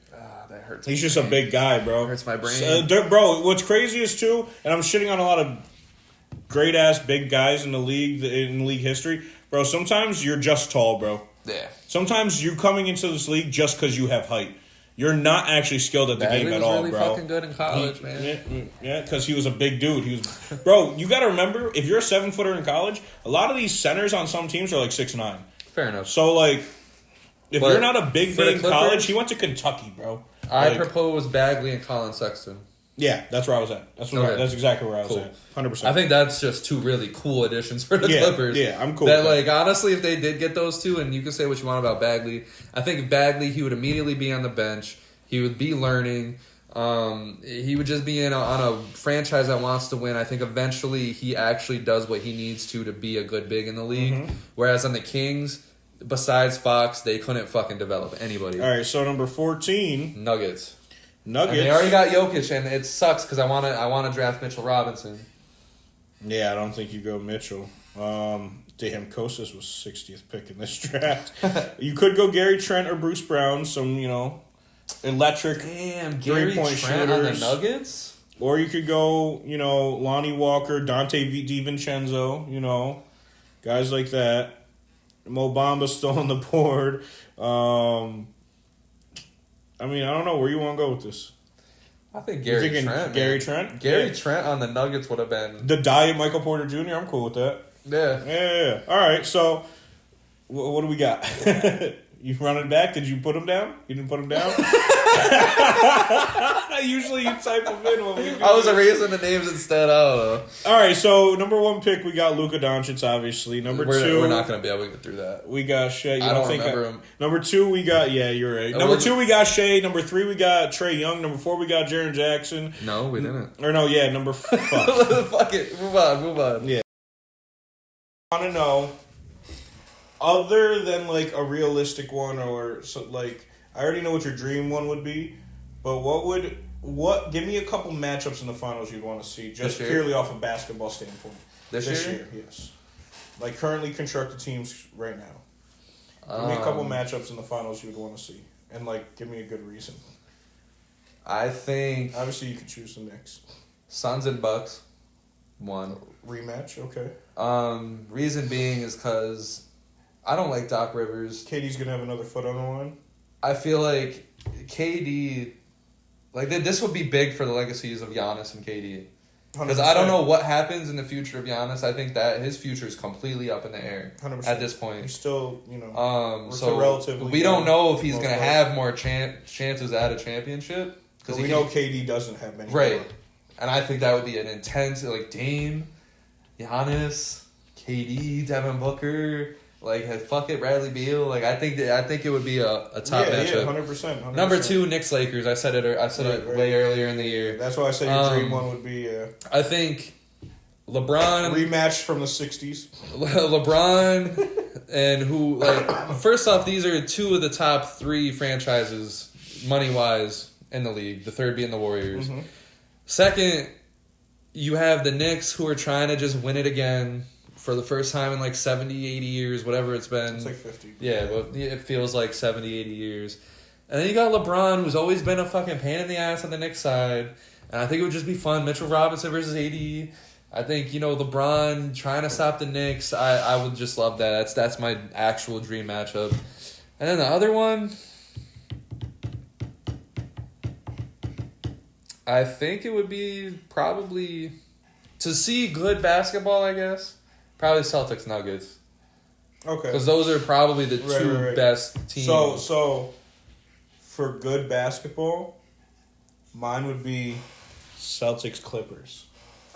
That hurts. He's just a big guy, bro. Hurts my brain. Bro, what's crazy is too, and I'm shitting on a lot of great ass big guys in the league history, bro. Sometimes you're just tall, bro. Yeah. Sometimes you're coming into this league just because you have height. You're not actually skilled at the game at all, really bro. Fucking good in college, man. Yeah, because he was a big dude. Bro. You got to remember, if you're a 7-footer in college, a lot of these centers on some teams are like 6'9". Fair enough. So if you're not a big thing in college, he went to Kentucky, bro. I propose Bagley and Colin Sexton. Yeah, that's where I was at. That's exactly where I was at. 100%. I think that's just 2 really cool additions for the Clippers. Yeah, I'm cool. That honestly, if they did get those 2, and you can say what you want about Bagley, I think Bagley, he would immediately be on the bench. He would be learning. He would just be on a franchise that wants to win. I think eventually he actually does what he needs to be a good big in the league. Mm-hmm. Whereas on the Kings, besides Fox, they couldn't fucking develop anybody. All right, so number 14, Nuggets. And they already got Jokic, and it sucks because I want to draft Mitchell Robinson. Yeah, I don't think you go Mitchell. Damn, Kostas was 60th pick in this draft. You could go Gary Trent or Bruce Brown, some electric three-point shooters on the Nuggets. Or you could go Lonnie Walker, Dante DiVincenzo, guys like that. Mo Bamba's still on the board. I don't know where you want to go with this. I think Gary Trent. Gary Trent? Gary Trent on the Nuggets would have been... The diet Michael Porter Jr., I'm cool with that. Yeah. All right, so what do we got? You running back? Did you put him down? You didn't put him down? Usually you type them in when we do I was this. erasing the names instead. I don't know. All right, so number 1 pick, we got Luka Doncic, obviously. Number 2... We're not going to be able to get through that. We got Shea. I don't remember him. Number 2, we got... Yeah, you're right. Number 2, we got Shea. Number 3, we got Trae Young. Number 4, we got Jaren Jackson. No, we didn't. Or no, yeah, number... Fuck. Fuck it. Move on. Yeah. I want to know, other than like a realistic one or so, like, I already know what your dream one would be, but give me a couple matchups in the finals you'd want to see, just purely off a basketball standpoint. This year? Yes. Like currently constructed teams right now. Give me a couple matchups in the finals you would want to see, and like give me a good reason. I think obviously you could choose the Knicks. Suns and Bucks. 1 rematch, okay. Reason being is because I don't like Doc Rivers. KD's gonna have another foot on the line. I feel like KD, like this would be big for the legacies of Giannis and KD. Because I don't know what happens in the future of Giannis. I think that his future is completely up in the air 100%. at this point. He's still, so relatively we don't know if he's going to have more chances at a championship. Because we know KD doesn't have many. Right. More. And I think that would be an intense, like Dame, Giannis, KD, Devin Booker, like fuck it, Bradley Beal. Like I think it would be a top matchup. 100%. Number 2, Knicks Lakers. I said it way earlier in the year. That's why I said your dream one would be. I think LeBron rematch from the '60s. LeBron and who first off, these are 2 of the top 3 franchises money wise in the league. The third being the Warriors. Mm-hmm. Second, you have the Knicks who are trying to just win it again for the first time in like 70, 80 years, whatever it's been. It's like 50. Yeah, but it feels like 70, 80 years. And then you got LeBron, who's always been a fucking pain in the ass on the Knicks side. And I think it would just be fun. Mitchell Robinson versus AD. I think, LeBron trying to stop the Knicks. I would just love that. That's my actual dream matchup. And then the other one, I think it would be probably, to see good basketball, I guess, probably Celtics Nuggets. Okay. Because those are probably the 2 best teams. So for good basketball, mine would be Celtics Clippers.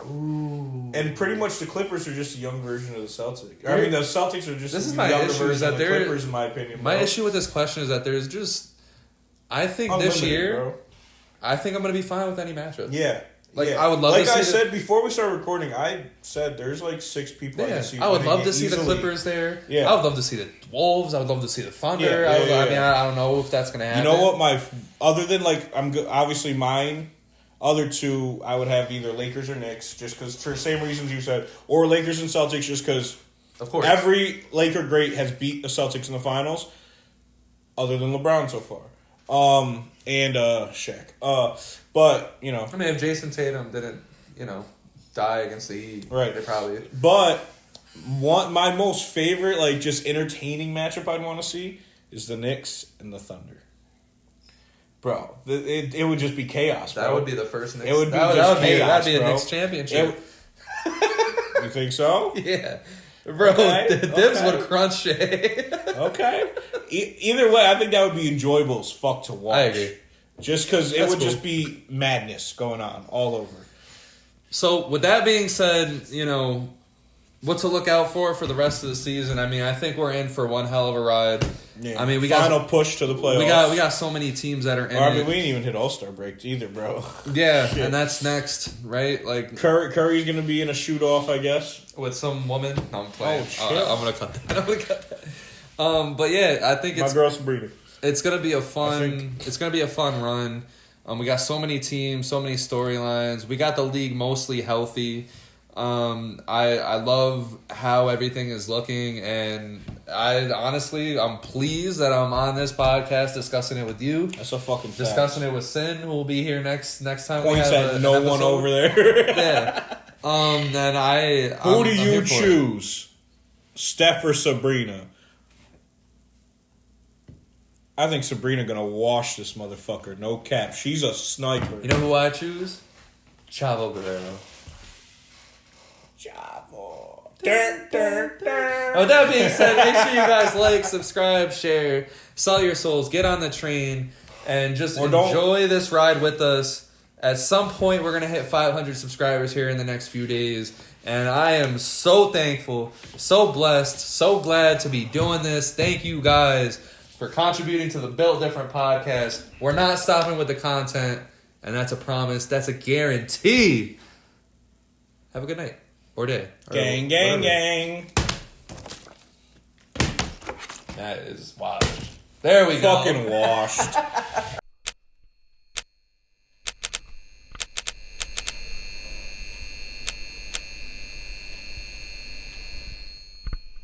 Ooh. And pretty much the Clippers are just a young version of the Celtics. I mean, the Celtics are just this is a my younger issue, version is that of the Clippers, in my opinion. My issue with this question is that there's just, I think unlimited, this year, bro. I think I'm going to be fine with any matchup. Yeah. I would love to see. Like I said before we started recording, I said there's like 6 people I can see. I would love to see the Clippers there. Yeah. I would love to see the Wolves. I would love to see the Thunder. I don't know if that's going to happen. You know what? Other than obviously mine, other 2, I would have either Lakers or Knicks, just because for the same reasons you said, or Lakers and Celtics, just because. Of course. Every Laker great has beat the Celtics in the finals, other than LeBron so far. And Shaq. But, I mean, if Jason Tatum didn't, die against the Heat, right. They probably. But my most favorite, just entertaining matchup I'd want to see is the Knicks and the Thunder. Bro, it would just be chaos, bro. That would be the first Knicks. It would be chaos, that'd be a bro. Knicks championship. You think so? Yeah. Bro, Dibs would crunch it. Okay. Either way, I think that would be enjoyable as fuck to watch. I agree. Just because it would just be madness going on all over. So, with that being said, what to look out for the rest of the season. I mean, I think we're in for one hell of a ride. Yeah. I mean, we final got push to the playoffs. We got so many teams that are in. I mean, we didn't even hit All-Star break either, bro. Yeah, and that's next, right? Like Curry's gonna be in a shoot-off, I guess, with some woman. No, I'm playing. Oh shit! I'm gonna cut that. But yeah, I think my girl Sabrina. It's gonna be a fun. It's gonna be a fun run. We got so many teams, so many storylines. We got the league mostly healthy. I love how everything is looking, and I'm pleased that I'm on this podcast discussing it with you. That's a fucking fact. Discussing it with Sin, who will be here next time. Points we have at no one over there. Yeah. And Who do you choose, Steph or Sabrina? I think Sabrina gonna wash this motherfucker. No cap. She's a sniper. You know who I choose? Chavo Guerrero. Chavo. With that being said, make sure you guys like, subscribe, share, sell your souls, get on the train, and just enjoy this ride with us. At some point, we're going to hit 500 subscribers here in the next few days. And I am so thankful, so blessed, so glad to be doing this. Thank you guys for contributing to the Built Different podcast. We're not stopping with the content, and that's a promise. That's a guarantee. Have a good night or day. Or gang, gang, gang. That is washed. There we go. Fucking washed.